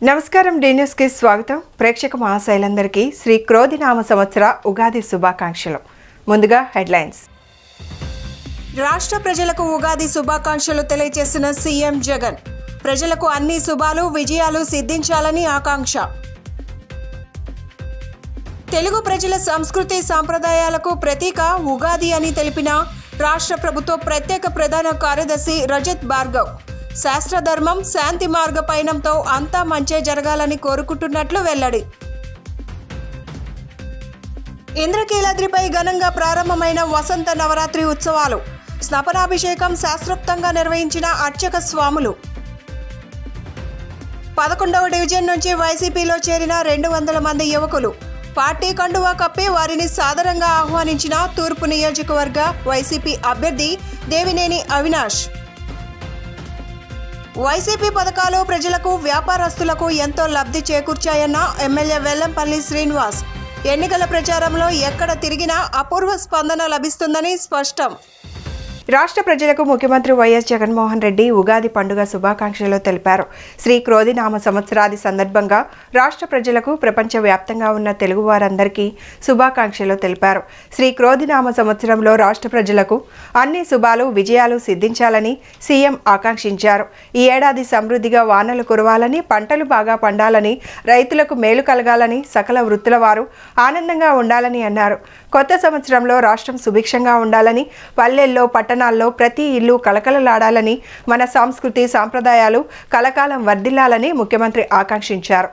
నమస్కారం D news కి స్వాగతం. ప్రేక్షక మహాశైలందరికీ శ్రీ క్రోధినామ సంవత్సర ఉగాది శుభాకాంక్షలు. ముందుగా హెడ్లైన్స్. రాష్ట్ర ప్రజలకు ఉగాది శుభాకాంక్షలు తెలియజేసిన సీఎం జగన్. ప్రజలకు అన్ని శుభాలు విజయాలు సిద్ధించాలని ఆకాంక్ష. తెలుగు ప్రజల సంస్కృతి సాంప్రదాయాలకు ప్రతీక ఉగాది అని తెలిపిన రాష్ట్ర ప్రభుత్వ ప్రత్యేక ప్రధాన కార్యదర్శి రజత్ భార్గవ్. శాస్త్రధర్మం శాంతి మార్గ పయనంతో అంతా మంచే జరగాలని కోరుకుంటున్నట్లు వెల్లడి. ఇంద్రకీలాద్రిపై ఘనంగా ప్రారంభమైన వసంత నవరాత్రి ఉత్సవాలు. స్నపనాభిషేకం శాస్త్రోక్తంగా నిర్వహించిన అర్చక స్వాములు. 11వ డివిజన్ నుంచి వైసీపీలో చేరిన 200 మంది యువకులు. పార్టీ కండువా కప్పి వారిని సాదరంగా ఆహ్వానించిన తూర్పు నియోజకవర్గ వైసీపీ అభ్యర్థి దేవినేని అవినాష్. వైసీపీ పథకాలు ప్రజలకు వ్యాపారస్తులకు ఎంతో లబ్ధి చేకూర్చాయన్న ఎమ్మెల్యే వెల్లంపల్లి శ్రీనివాస్. ఎన్నికల ప్రచారంలో ఎక్కడ తిరిగినా అపూర్వ స్పందన లభిస్తుందని స్పష్టం. రాష్ట్ర ప్రజలకు ముఖ్యమంత్రి వైఎస్ జగన్మోహన్ రెడ్డి ఉగాది పండుగ శుభాకాంక్షలు తెలిపారు. శ్రీ క్రోధినామ సంవత్సరాది సందర్భంగా రాష్ట్ర ప్రజలకు ప్రపంచవ్యాప్తంగా ఉన్న తెలుగు వారందరికీ శుభాకాంక్షలు తెలిపారు. శ్రీ క్రోధినామ సంవత్సరంలో రాష్ట్ర ప్రజలకు అన్ని శుభాలు విజయాలు సిద్ధించాలని సీఎం ఆకాంక్షించారు. ఈ ఏడాది సమృద్ధిగా వానలు కురవాలని, పంటలు బాగా పండాలని, రైతులకు మేలు కలగాలని, సకల వృత్తుల వారు ఆనందంగా ఉండాలని అన్నారు. కొత్త సంవత్సరంలో రాష్ట్రం సుభిక్షంగా ఉండాలని, పల్లెల్లో పట్టణాల్లో ప్రతి ఇల్లు కలకలలాడాలని, మన సంస్కృతి సాంప్రదాయాలు కలకాలం వర్ధిల్లాలని ముఖ్యమంత్రి ఆకాంక్షించారు.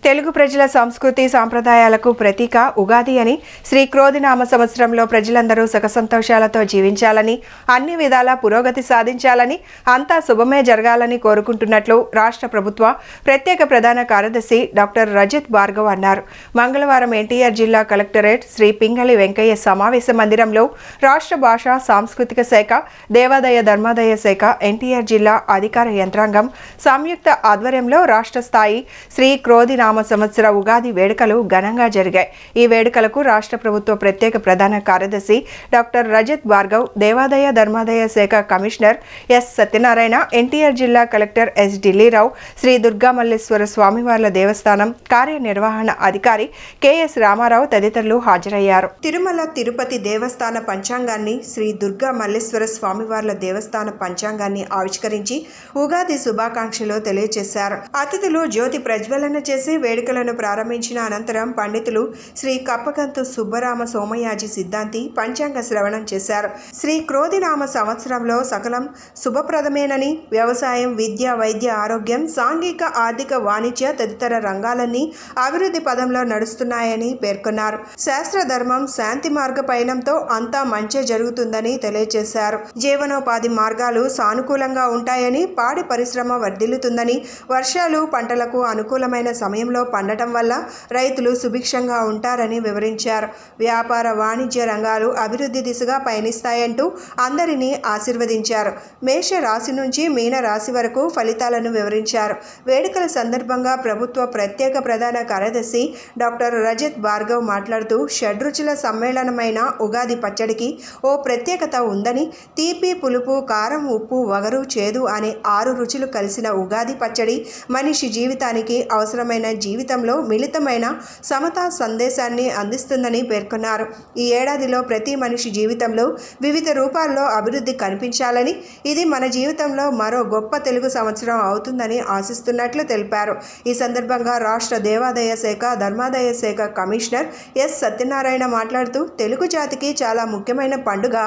తెలుగు ప్రజల సంస్కృతి సాంప్రదాయాలకు ప్రతీక ఉగాది అని, శ్రీ క్రోధినామ సంవత్సరంలో ప్రజలందరూ సుఖ సంతోషాలతో జీవించాలని, అన్ని విధాల పురోగతి సాధించాలని, అంతా శుభమే జరగాలని కోరుకుంటున్నట్లు రాష్ట్ర ప్రభుత్వ ప్రత్యేక ప్రధాన కార్యదర్శి డాక్టర్ రజత్ భార్గవ్ అన్నారు. మంగళవారం ఎన్టీఆర్ జిల్లా కలెక్టరేట్ శ్రీ పింగళి వెంకయ్య సమావేశ మందిరంలో రాష్ట్ర భాషా సాంస్కృతిక శాఖ, దేవాదాయ ధర్మాదాయ శాఖ, ఎన్టీఆర్ జిల్లా అధికార యంత్రాంగం సంయుక్త ఆధ్వర్యంలో రాష్ట్ర స్థాయి శ్రీ క్రోధినామ సంవత్సర ఉగాది వేడుకలు ఘనంగా జరిగాయి. ఈ వేడుకలకు రాష్ట్ర ప్రభుత్వ ప్రత్యేక ప్రధాన కార్యదర్శి డాక్టర్ రజత్ భార్గవ్, దేవాదాయ ధర్మాదాయ శాఖ కమిషనర్ ఎస్ సత్యనారాయణ, ఎన్టీఆర్ జిల్లా కలెక్టర్ ఎస్ ఢిల్లీరావు, శ్రీ దుర్గా మల్లేశ్వర స్వామివార్ల దేవస్థానం కార్యనిర్వహణ అధికారి కెఎస్ రామారావు తదితరులు హాజరయ్యారు. తిరుమల తిరుపతి దేవస్థాన పంచాంగాన్ని, శ్రీ దుర్గా మల్లేశ్వర స్వామివార్ల దేవస్థాన పంచాంగాన్ని ఆవిష్కరించి ఉగాది శుభాకాంక్షలు తెలియజేశారు. అతిథులు జ్యోతి ప్రజ్వలన చేసి వేడుకలను ప్రారంభించిన అనంతరం పండితులు శ్రీ కప్పగంతు సుబ్బరామ సోమయాజి సిద్ధాంతి పంచాంగ శ్రవణం చేశారు. శ్రీ క్రోధినామ సంవత్సరంలో సకలం శుభప్రదమేనని, వ్యవసాయం, విద్య, వైద్య, ఆరోగ్యం, సాంఘిక, ఆర్థిక, వాణిజ్య తదితర రంగాలన్నీ అభివృద్ధి పదంలో నడుస్తున్నాయని పేర్కొన్నారు. శాస్త్ర ధర్మం, శాంతి మార్గ పయనంతో అంతా మంచే జరుగుతుందని తెలియజేశారు. జీవనోపాధి మార్గాలు సానుకూలంగా ఉంటాయని, పాడి పరిశ్రమ వర్ధిల్లుతుందని, వర్షాలు పంటలకు అనుకూలమైన సమయంలో పండటం వల్ల రైతులు సుభిక్షంగా ఉంటారని వివరించారు. వ్యాపార, వాణిజ్య రంగాలు అభివృద్ధి దిశగా పయనిస్తాయంటూ అందరినీ ఆశీర్వదించారు. మేష రాశి నుంచి మీన రాశి వరకు ఫలితాలను వివరించారు. వేడుకల సందర్భంగా ప్రభుత్వ ప్రత్యేక ప్రధాన కార్యదర్శి డాక్టర్ రజత్ భార్గవ్ మాట్లాడుతూ, షడ్రుచుల సమ్మేళనమైన ఉగాది పచ్చడికి ఓ ప్రత్యేకత ఉందని, తీపి, పులుపు, కారం, ఉప్పు, వగరు, చేదు అనే 6 రుచులు కలిసిన ఉగాది పచ్చడి మనిషి జీవితానికి అవసరమైన, జీవితంలో మిళితమైన సమతా సందేశాన్ని అందిస్తుందని పేర్కొన్నారు. ఈ ఏడాదిలో ప్రతి మనిషి జీవితంలో వివిధ రూపాల్లో అభివృద్ధి కనిపించాలని, ఇది మన జీవితంలో మరో గొప్ప తెలుగు సంవత్సరం అవుతుందని ఆశిస్తున్నట్లు తెలిపారు. ఈ సందర్భంగా రాష్ట్ర దేవాదాయ శాఖ, ధర్మాదాయ శాఖ కమిషనర్ ఎస్ సత్యనారాయణ మాట్లాడుతూ, తెలుగు జాతికి చాలా ముఖ్యమైన పండుగ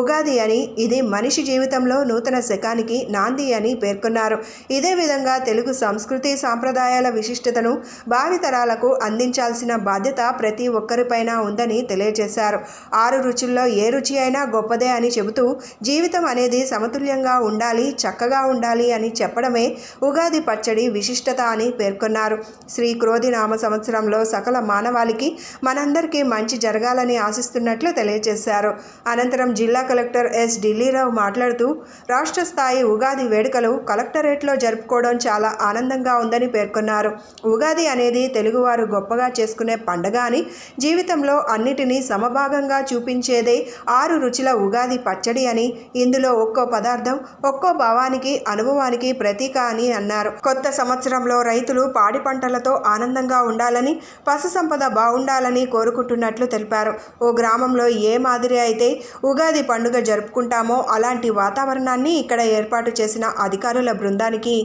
ఉగాది అని, ఇది మనిషి జీవితంలో నూతన శకానికి నాంది అని పేర్కొన్నారు. ఇదే విధంగా తెలుగు సంస్కృతి సాంప్రదాయాల విశిష్టతను భావితరాలకు అందించాల్సిన బాధ్యత ప్రతి ఒక్కరిపైన ఉందని తెలియజేశారు. 6 రుచుల్లో ఏ రుచి అయినా గొప్పదే అని చెబుతూ, జీవితం అనేది సమతుల్యంగా ఉండాలి, చక్కగా ఉండాలి అని చెప్పడమే ఉగాది పచ్చడి విశిష్టత అని పేర్కొన్నారు. శ్రీ క్రోధినామ సంవత్సరంలో సకల మానవాళికి, మనందరికీ మంచి జరగాలని ఆశిస్తున్నట్లు తెలియజేశారు. అనంతరం జిల్లా కలెక్టర్ ఎస్ ఢిల్లీరావు మాట్లాడుతూ, రాష్ట్ర స్థాయి ఉగాది వేడుకలు కలెక్టరేట్లో జరుపుకోవడం చాలా ఆనందంగా ఉందని పేర్కొన్నారు. ఉగాది అనేది తెలుగువారు గొప్పగా చేసుకునే పండగ అని, జీవితంలో అన్నిటినీ సమభాగంగా చూపించేదే 6 రుచుల ఉగాది పచ్చడి అని, ఇందులో ఒక్కో పదార్థం ఒక్కో భావానికి, అనుభవానికి ప్రతీక అని అన్నారు. కొత్త సంవత్సరంలో రైతులు పాడి పంటలతో ఆనందంగా ఉండాలని, పశు సంపద బాగుండాలని కోరుకుంటున్నట్లు తెలిపారు. ఓ గ్రామంలో ఏ మాదిరి అయితే ఉగాది పండుగ జరుపుకుంటామో అలాంటి వాతావరణాన్ని ఇక్కడ ఏర్పాటు చేసిన అధికారుల బృందానికి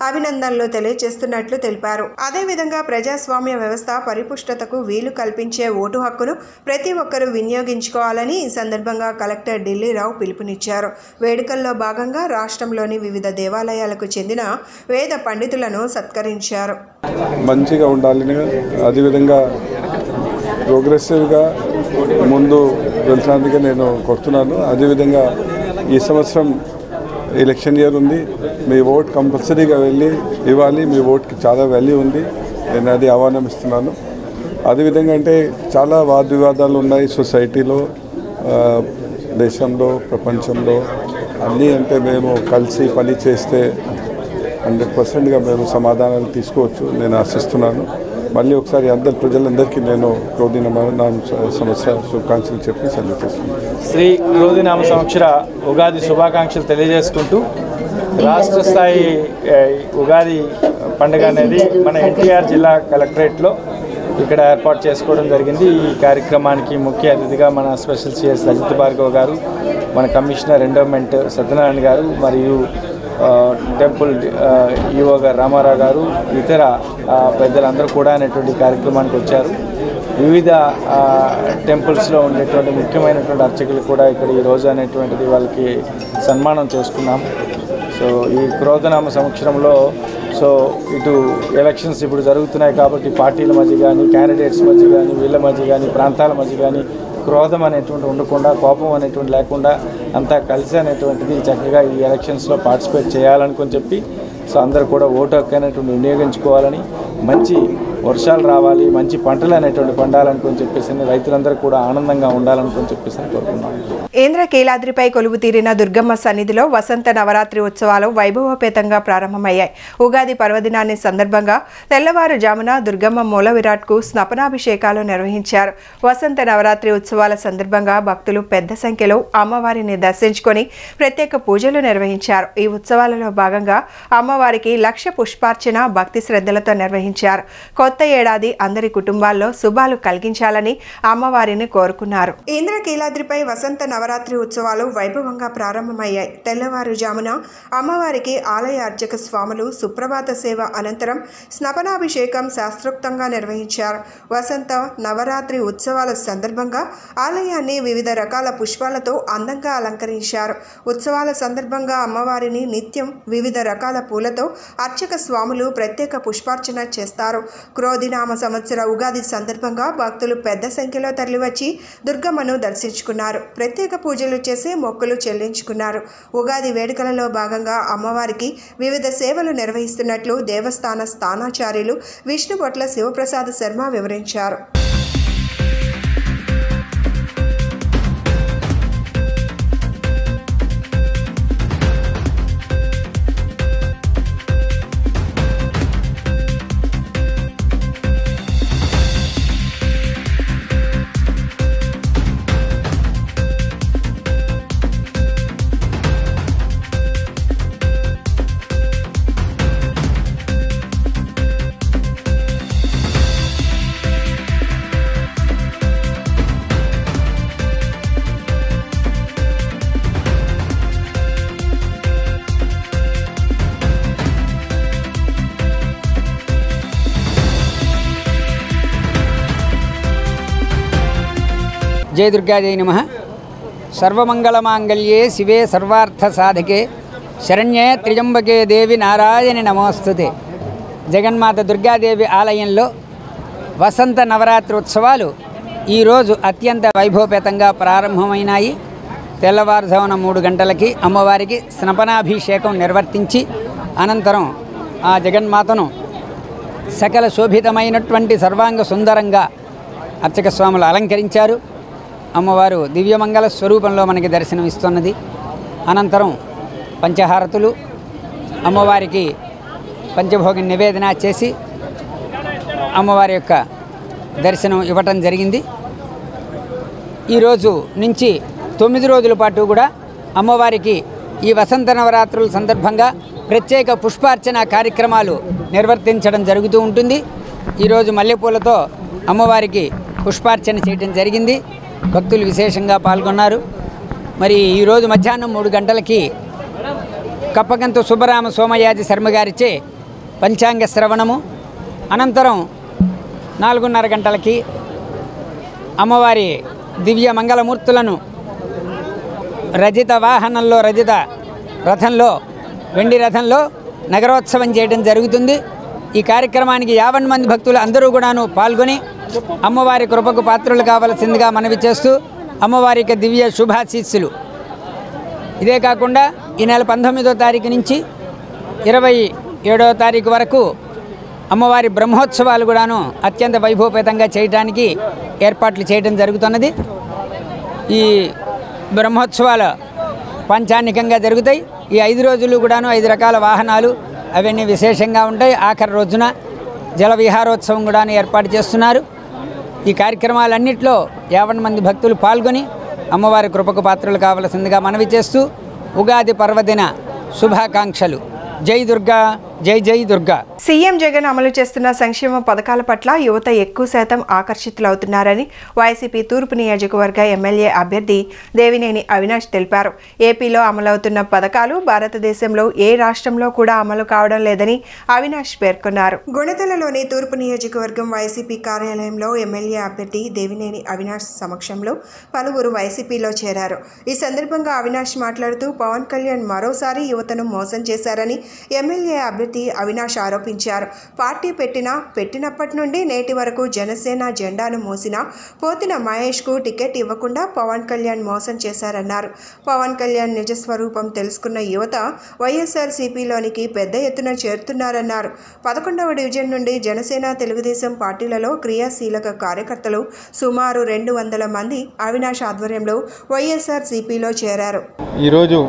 అభినందనలు తెలియజేస్తున్నట్లు తెలిపారు. అదేవిధంగా ప్రజాస్వామ్య వ్యవస్థ పరిపుష్టతకు వీలు కల్పించే ఓటు హక్కును ప్రతి ఒక్కరూ వినియోగించుకోవాలని ఈ సందర్భంగా కలెక్టర్ ఢిల్లీరావు పిలుపునిచ్చారు. వేడుకల్లో భాగంగా రాష్ట్రంలోని వివిధ దేవాలయాలకు చెందిన వేద పండితులను సత్కరించారు. మంచిగా ఉండాలని, అదేవిధంగా ప్రోగ్రెసివ్గా ముందు వెళ్ళడానికి నేను కోరుతున్నాను. అదేవిధంగా ఈ సంవత్సరం ఎలక్షన్ ఇయర్ ఉంది. మీ ఓట్ కంపల్సరీగా వెళ్ళి ఇవ్వాలి. మీ ఓట్కి చాలా వాల్యూ ఉంది. నేను అది ఆహ్వానిస్తున్నాను. అదేవిధంగా అంటే చాలా వాద వివాదాలు ఉన్నాయి సొసైటీలో, దేశంలో, ప్రపంచంలో అన్నీ. అంటే మేము కలిసి పని చేస్తే 100%గా మేము సమాధానాలు తీసుకోవచ్చు నేను ఆశిస్తున్నాను. మళ్ళీ ఒకసారి అందరి ప్రజలందరికీ నేను క్రోధినామ సంవత్సర శుభాకాంక్షలు చెప్పి సెలవు చేస్తున్నాను. శ్రీ క్రోధినామ సంవత్సర ఉగాది శుభాకాంక్షలు తెలియజేసుకుంటూ, రాష్ట్ర స్థాయి ఉగాది పండుగ అనేది మన ఎన్టీఆర్ జిల్లా కలెక్టరేట్లో ఇక్కడ ఏర్పాటు చేసుకోవడం జరిగింది. ఈ కార్యక్రమానికి ముఖ్య అతిథిగా మన స్పెషల్ సిఎస్ రజత్ భార్గవ్ గారు, మన కమిషనర్ ఎండోమెంట్ సత్యనారాయణ గారు, మరియు టెంపుల్ ఈవో గారు రామారావు గారు, ఇతర పెద్దలందరూ కూడా అనేటువంటి కార్యక్రమానికి వచ్చారు. వివిధ టెంపుల్స్లో ఉండేటువంటి ముఖ్యమైనటువంటి అర్చకులు కూడా ఇక్కడ ఈరోజు అనేటువంటిది వాళ్ళకి సన్మానం చేసుకున్నాం. సో ఈ క్రోధనామ సంవత్సరంలో ఇటు ఎలక్షన్స్ ఇప్పుడు జరుగుతున్నాయి కాబట్టి పార్టీల మధ్య కానీ, క్యాండిడేట్స్ మధ్య కానీ, వీళ్ళ మధ్య కానీ, ప్రాంతాల మధ్య కానీ క్రోధం అనేటువంటి ఉండకుండా, కోపం అనేటువంటి లేకుండా అంతా కలిసి అనేటువంటిది చక్కగా ఈ ఎలక్షన్స్లో పార్టిసిపేట్ చేయాలనుకొని చెప్పి అందరూ కూడా ఓటు హక్కు అనేటువంటి వినియోగించుకోవాలని, మంచి వర్షాలు రావాలి, మంచి పంటలు అనేటువంటి పండాలనుకొని చెప్పేసి రైతులందరూ కూడా ఆనందంగా ఉండాలనుకొని చెప్పేసి కోరుకున్నాను. ఇంద్రకీలాద్రిపై కొలువు తీరిన దుర్గమ్మ సన్నిధిలో వసంత నవరాత్రి ఉత్సవాలు వైభవోపేతంగా ప్రారంభమయ్యాయి. ఉగాది పర్వదినాన్ని సందర్భంగా తెల్లవారుజామున దుర్గమ్మ మూల విరాట్కు స్నపనాభిషేకాలు నిర్వహించారు. వసంత నవరాత్రి ఉత్సవాల సందర్భంగా భక్తులు పెద్ద సంఖ్యలో అమ్మవారిని దర్శించుకొని ప్రత్యేక పూజలు నిర్వహించారు. ఈ ఉత్సవాలలో భాగంగా అమ్మవారికి 1,00,000 పుష్పార్చన భక్తి శ్రద్ధలతో నిర్వహించారు. కొత్త కొత్త ఏడాది అందరి కుటుంబాల్లో శుభాలు కలిగించాలని అమ్మవారిని కోరుకున్నారు. ఇంద్రకీలాద్రిపై వసంత నవరాత్రి ఉత్సవాలు వైభవంగా ప్రారంభమయ్యాయి. తెల్లవారుజామున అమ్మవారికి ఆలయ అర్చక స్వాములు సుప్రభాత సేవ అనంతరం స్నపనాభిషేకం శాస్త్రోక్తంగా నిర్వహించారు. వసంత నవరాత్రి ఉత్సవాల సందర్భంగా ఆలయాన్ని వివిధ రకాల పుష్పాలతో అందంగా అలంకరించారు. ఉత్సవాల సందర్భంగా అమ్మవారిని నిత్యం వివిధ రకాల పూలతో అర్చక స్వాములు ప్రత్యేక పుష్పార్చన చేస్తారు. క్రోధినామ సంవత్సర ఉగాది సందర్భంగా భక్తులు పెద్ద సంఖ్యలో తరలివచ్చి దుర్గమ్మను దర్శించుకున్నారు. ప్రత్యేక పూజలు చేసి మొక్కులు చెల్లించుకున్నారు. ఉగాది వేడుకలలో భాగంగా అమ్మవారికి వివిధ సేవలు నిర్వహిస్తున్నట్లు దేవస్థాన స్థానాచార్యులు విష్ణుపొట్ల శివప్రసాద్ శర్మ వివరించారు. जय दुर्गा जय नमः। सर्वमंगलमांगल्ये शिवे सर्वार्थसाधके शरण्ये त्र्यंबके देवी नारायणि नमोस्तुते। జగన్మాత దుర్గాదేవి ఆలయంలో వసంత నవరాత్రి ఉత్సవాలు ఈరోజు అత్యంత వైభవపేతంగా ప్రారంభమైనాయి. తెల్లవారుజామున 3 గంటలకి అమ్మవారికి స్నపనాభిషేకం నిర్వర్తించి అనంతరం ఆ జగన్మాతను సకల శోభితమైనటువంటి సర్వాంగ సుందరంగా అర్చక స్వాములు అలంకరించారు. అమ్మవారు దివ్యమంగళ స్వరూపంలో మనకి దర్శనమిస్తున్నది. అనంతరం పంచహారతులు అమ్మవారికి పంచభోగ నివేదన చేసి అమ్మవారి యొక్క దర్శనం ఇవ్వటం జరిగింది. ఈరోజు నుంచి 9 రోజుల పాటు కూడా అమ్మవారికి ఈ వసంత నవరాత్రుల సందర్భంగా ప్రత్యేక పుష్పార్చన కార్యక్రమాలు నిర్వర్తించడం జరుగుతూ ఉంటుంది. ఈరోజు మల్లెపూలతో అమ్మవారికి పుష్పార్చన చేయడం జరిగింది. భక్తులు విశేషంగా పాల్గొన్నారు. మరి ఈరోజు మధ్యాహ్నం 3 గంటలకి కప్పగంతు సుబ్బరామ సోమయాజి శర్మ గారిచే పంచాంగ శ్రవణము, అనంతరం 4:30 గంటలకి అమ్మవారి దివ్య మంగళమూర్తులను రజిత వాహనంలో రజిత రథంలో వెండి రథంలో నగరోత్సవం చేయడం జరుగుతుంది. ఈ కార్యక్రమానికి 50 మంది భక్తులు అందరూ కూడాను పాల్గొని అమ్మవారి కృపకు పాత్రలు కావాల్సిందిగా మనవి చేస్తూ అమ్మవారికి దివ్య శుభాశీస్సులు. ఇదే కాకుండా ఈ నెల 19వ తారీఖు నుంచి 27వ తారీఖు వరకు అమ్మవారి బ్రహ్మోత్సవాలు కూడాను అత్యంత వైభవపేతంగా చేయడానికి ఏర్పాట్లు చేయడం జరుగుతున్నది. ఈ బ్రహ్మోత్సవాల పంచాన్నికంగా జరుగుతాయి. ఈ 5 రోజులు కూడాను 5 రకాల వాహనాలు అవన్నీ విశేషంగా ఉంటాయి. ఆఖరి రోజున జల విహారోత్సవం కూడా ఏర్పాటు చేస్తున్నారు. ఈ కార్యక్రమాలన్నింటిలో 50 మంది భక్తులు పాల్గొని అమ్మవారి కృపకు పాత్రలు కావాల్సిందిగా మనవి చేస్తూ ఉగాది పర్వదిన శుభాకాంక్షలు. జై దుర్గా, జై జై దుర్గా. సీఎం జగన్ అమలు చేస్తున్న సంక్షేమ పథకాల పట్ల యువత ఎక్కువ శాతం ఆకర్షితులవుతున్నారని వైసీపీ తూర్పు నియోజకవర్గ ఎమ్మెల్యే అభ్యర్థి దేవినేని అవినాష్ తెలిపారు. ఏపీలో అమలవుతున్న పథకాలు భారతదేశంలో ఏ రాష్ట్రంలో కూడా అమలు కావడం లేదని అవినాష్ పేర్కొన్నారు. గుణదలలోని తూర్పు నియోజకవర్గం వైసీపీ కార్యాలయంలో ఎమ్మెల్యే అభ్యర్థి దేవినేని అవినాష్ సమక్షంలో పలువురు వైసీపీలో చేరారు. ఈ సందర్భంగా అవినాష్ మాట్లాడుతూ పవన్ కళ్యాణ్ మరోసారి యువతను మోసం చేశారని ఎమ్మెల్యే అభ్యర్థి అవినాష్ ఆరోపించారు. పార్టీ పెట్టినప్పటి నుండి నేటి వరకు జనసేన జెండాను మోసిన పోతిన మహేష్కు టికెట్ ఇవ్వకుండా పవన్ కళ్యాణ్ మోసం చేశారన్నారు. పవన్ కళ్యాణ్ నిజస్వరూపం తెలుసుకున్న యువత వైఎస్ఆర్సీపీలోనికి పెద్ద ఎత్తున చేరుతున్నారన్నారు. 11వ డివిజన్ నుండి జనసేన తెలుగుదేశం పార్టీలలో క్రియాశీలక కార్యకర్తలు సుమారు 200 మంది అవినాష్ ఆధ్వర్యంలో వైఎస్ఆర్సీపీలో చేరారు. ఈరోజు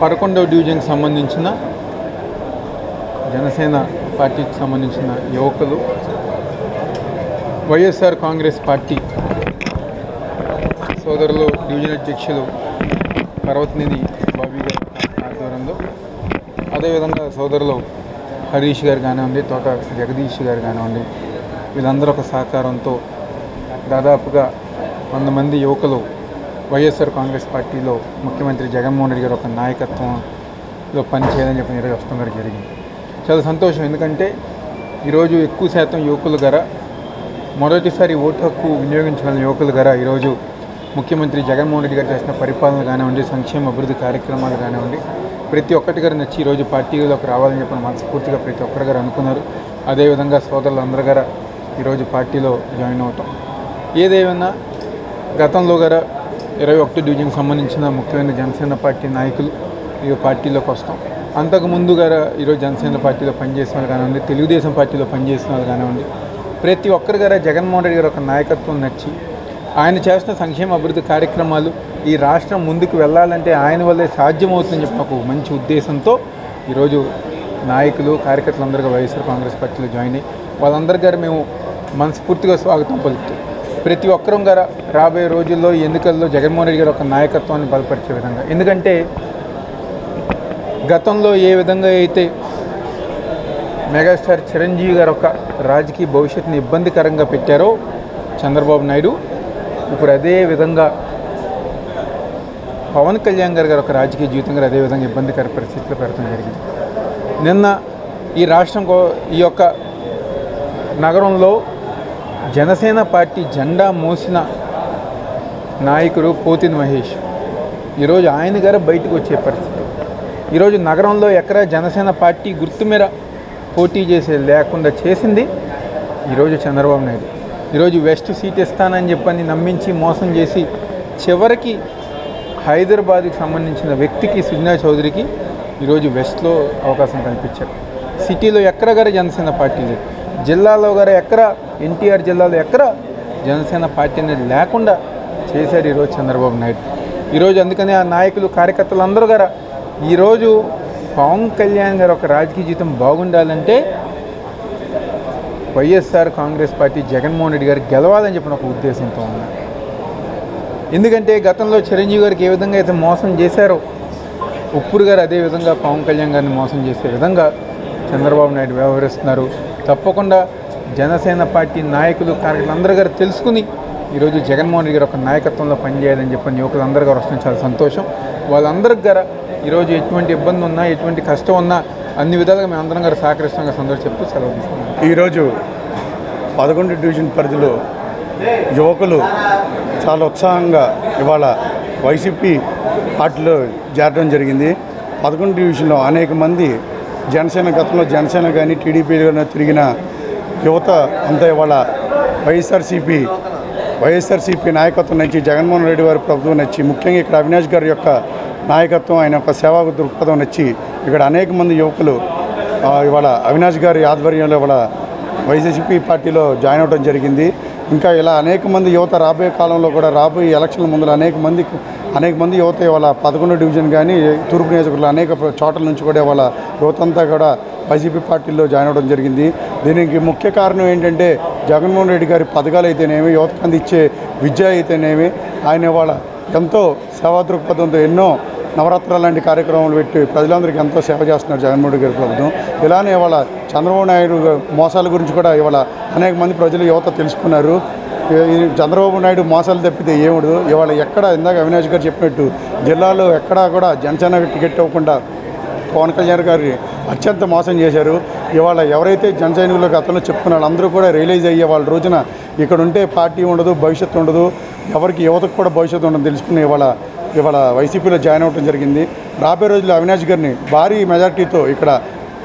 11వ డివిజన్కి సంబంధించిన జనసేన పార్టీకి సంబంధించిన యువకులు వైఎస్ఆర్ కాంగ్రెస్ పార్టీ సోదరులు డివిజన్ అధ్యక్షులు పర్వతనేని బాబీ గారి ఆధ్వర్యంలో, అదేవిధంగా సోదరులు హరీష్ గారు కానివ్వండి, తోట జగదీష్ గారు కానివ్వండి, వీళ్ళందరూ ఒక సహకారంతో దాదాపుగా 100 మంది యువకులు వైఎస్ఆర్ కాంగ్రెస్ పార్టీలో ముఖ్యమంత్రి జగన్మోహన్ రెడ్డి గారు ఒక నాయకత్వంలో పనిచేయాలని చెప్పి నిర్వహించడం జరిగింది. చాలా సంతోషం. ఎందుకంటే ఈరోజు ఎక్కువ శాతం యువకులు గారా మొదటిసారి ఓటు హక్కు వినియోగించుకున్న యువకులు గారా ఈరోజు ముఖ్యమంత్రి జగన్మోహన్ రెడ్డి గారు చేసిన పరిపాలన కానివ్వండి, సంక్షేమ అభివృద్ధి కార్యక్రమాలు కానివ్వండి, ప్రతి ఒక్కటి గారు నచ్చి ఈరోజు పార్టీలోకి రావాలని చెప్పిన మనస్ఫూర్తిగా ప్రతి ఒక్కరి గారు అనుకున్నారు. అదేవిధంగా సోదరులందరూ గారు ఈరోజు పార్టీలో జాయిన్ అవటం. ఏదేమైనా గతంలో గారు 21 డివిజన్కి సంబంధించిన ముఖ్యమైన జనసేన పార్టీ నాయకులు ఈ పార్టీలోకి వస్తాం. అంతకుముందు గారు ఈరోజు జనసేన పార్టీలో పనిచేసిన వాళ్ళు కానివ్వండి, తెలుగుదేశం పార్టీలో పనిచేసిన వాళ్ళు కానివ్వండి, ప్రతి ఒక్కరి గారు జగన్మోహన్ రెడ్డి గారు ఒక నాయకత్వం నచ్చి ఆయన చేస్తున్న సంక్షేమ అభివృద్ధి కార్యక్రమాలు ఈ రాష్ట్రం ముందుకు వెళ్ళాలంటే ఆయన వల్లే సాధ్యమవుతుందని చెప్పి ఒక మంచి ఉద్దేశంతో ఈరోజు నాయకులు కార్యకర్తలందరూ వైఎస్ఆర్ కాంగ్రెస్ పార్టీలో జాయిన్ అయ్యి వాళ్ళందరి గారు మేము మనస్ఫూర్తిగా స్వాగతం పలుకుతూ ప్రతి ఒక్కరం గారు రాబోయే రోజుల్లో ఎన్నికల్లో జగన్మోహన్ రెడ్డి గారు ఒక నాయకత్వాన్ని బలపరిచే విధంగా, ఎందుకంటే గతంలో ఏ విధంగా అయితే మెగాస్టార్ చిరంజీవి గారు ఒక రాజకీయ భవిష్యత్తుని ఇబ్బందికరంగా పెట్టారో చంద్రబాబు నాయుడు, ఇప్పుడు అదే విధంగా పవన్ కళ్యాణ్ గారు ఒక రాజకీయ జీవితం గారు అదే విధంగా ఇబ్బందికర పరిస్థితుల్లో పెడతాం జరిగింది. నిన్న ఈ రాష్ట్రం ఈ యొక్క నగరంలో జనసేన పార్టీ జెండా మోసిన నాయకుడు పోతిన మహేష్ ఈరోజు ఆయన గారు బయటకు వచ్చే పరిస్థితి. ఈరోజు నగరంలో ఎక్కడ జనసేన పార్టీ గుర్తు మీద పోటీ చేసే లేకుండా చేసింది ఈరోజు చంద్రబాబు నాయుడు. ఈరోజు వెస్ట్ సీట్ ఇస్తానని చెప్పని నమ్మించి మోసం చేసి చివరికి హైదరాబాద్కి సంబంధించిన వ్యక్తికి సుజనా చౌదరికి ఈరోజు వెస్ట్లో అవకాశం కల్పించారు. సిటీలో ఎక్కడ గారు జనసేన పార్టీ లేదు, జిల్లాలో గారు ఎక్కడ ఎన్టీఆర్ జిల్లాలో ఎక్కడ జనసేన పార్టీ అనేది లేకుండా చేశారు ఈరోజు చంద్రబాబు నాయుడు. ఈరోజు అందుకనే ఆ నాయకులు కార్యకర్తలు అందరూ గారు ఈరోజు పవన్ కళ్యాణ్ గారు ఒక రాజకీయ జీవితం బాగుండాలంటే వైఎస్ఆర్ కాంగ్రెస్ పార్టీ జగన్మోహన్ రెడ్డి గారు గెలవాలని చెప్పిన ఒక ఉద్దేశంతో ఉన్నారు. ఎందుకంటే గతంలో చిరంజీవి గారికి ఏ విధంగా అయితే మోసం చేశారో ఉప్పుడు గారు అదే విధంగా పవన్ కళ్యాణ్ గారిని మోసం చేసే విధంగా చంద్రబాబు నాయుడు వ్యవహరిస్తున్నారు. తప్పకుండా జనసేన పార్టీ నాయకులు కార్యకర్తలు అందరూ గారు తెలుసుకుని ఈరోజు జగన్మోహన్ రెడ్డి గారు ఒక నాయకత్వంలో పనిచేయాలని చెప్పిన యువకులు అందరూ గారు వస్తుంది. చాలా సంతోషం. వాళ్ళందరికి గారు ఈరోజు ఎటువంటి ఇబ్బంది ఉన్నా ఎటువంటి కష్టం ఉన్నా అన్ని విధాలుగా మేము అందరం గారు సహకరిస్తాం సంతోషం చెప్తూ సెలవు తీసుకున్నాం. ఈరోజు 11 డివిజన్ పరిధిలో యువకులు చాలా ఉత్సాహంగా ఇవాళ వైసీపీ పార్టీలో చేరడం జరిగింది. 11 డివిజన్లో అనేక మంది జనసేన గతంలో జనసేన కానీ టీడీపీ కానీ తిరిగిన యువత అంతా ఇవాళ వైఎస్ఆర్సీపీ నాయకత్వం నచ్చి జగన్మోహన్ రెడ్డి గారి ప్రభుత్వం నచ్చి ముఖ్యంగా ఇక్కడ అవినాష్ గారి యొక్క నాయకత్వం ఆయన యొక్క సేవా దృక్పథం నచ్చి ఇక్కడ అనేక మంది యువకులు ఇవాళ అవినాష్ గారి ఆధ్వర్యంలో ఇవాళ వైసీపీ పార్టీలో జాయిన్ అవ్వడం జరిగింది. ఇంకా ఇలా అనేక మంది యువత రాబోయే కాలంలో కూడా రాబోయే ఎలక్షన్ల ముందు అనేక మంది యువత ఇవాళ 11 డివిజన్ కానీ తూర్పు నియోజకవర్గంలో అనేక చోట్ల నుంచి కూడా ఇవాళ యువతంతా కూడా వైసీపీ పార్టీలో జాయిన్ అవ్వడం జరిగింది. దీనికి ముఖ్య కారణం ఏంటంటే జగన్మోహన్ రెడ్డి గారి పథకాలు అయితేనేమి, యువతకు అందించే విద్య అయితేనేమి, ఆయన ఇవాళ ఎంతో సేవా దృక్పథంతో ఎన్నో నవరాత్రులు లాంటి కార్యక్రమాలు పెట్టి ప్రజలందరికీ ఎంతో సేవ చేస్తున్నారు జగన్మోహన్ రెడ్డి గారి ప్రభుత్వం. ఇలానే ఇవాళ చంద్రబాబు నాయుడు మోసాల గురించి కూడా ఇవాళ అనేక మంది ప్రజలు యువత తెలుసుకున్నారు. చంద్రబాబు నాయుడు మోసాలు తప్పితే ఏముండదు. ఇవాళ ఎక్కడ ఇందాక అవినాష్ గారు చెప్పినట్టు జిల్లాలో ఎక్కడా కూడా జనసేన టికెట్ ఇవ్వకుండా పవన్ కళ్యాణ్ గారిని అత్యంత మోసం చేశారు. ఇవాళ ఎవరైతే జన సైనికులకు అతను చెప్తున్నారో అందరూ కూడా రియలైజ్ అయ్యే వాళ్ళ రోజున ఇక్కడ ఉంటే పార్టీ ఉండదు, భవిష్యత్తు ఉండదు, ఎవరికి యువతకు కూడా భవిష్యత్తు ఉండదు తెలుసుకుని ఇవాళ వైసీపీలో జాయిన్ అవ్వడం జరిగింది. రాబోయే రోజుల్లో అవినాష్ గారిని భారీ మెజార్టీతో ఇక్కడ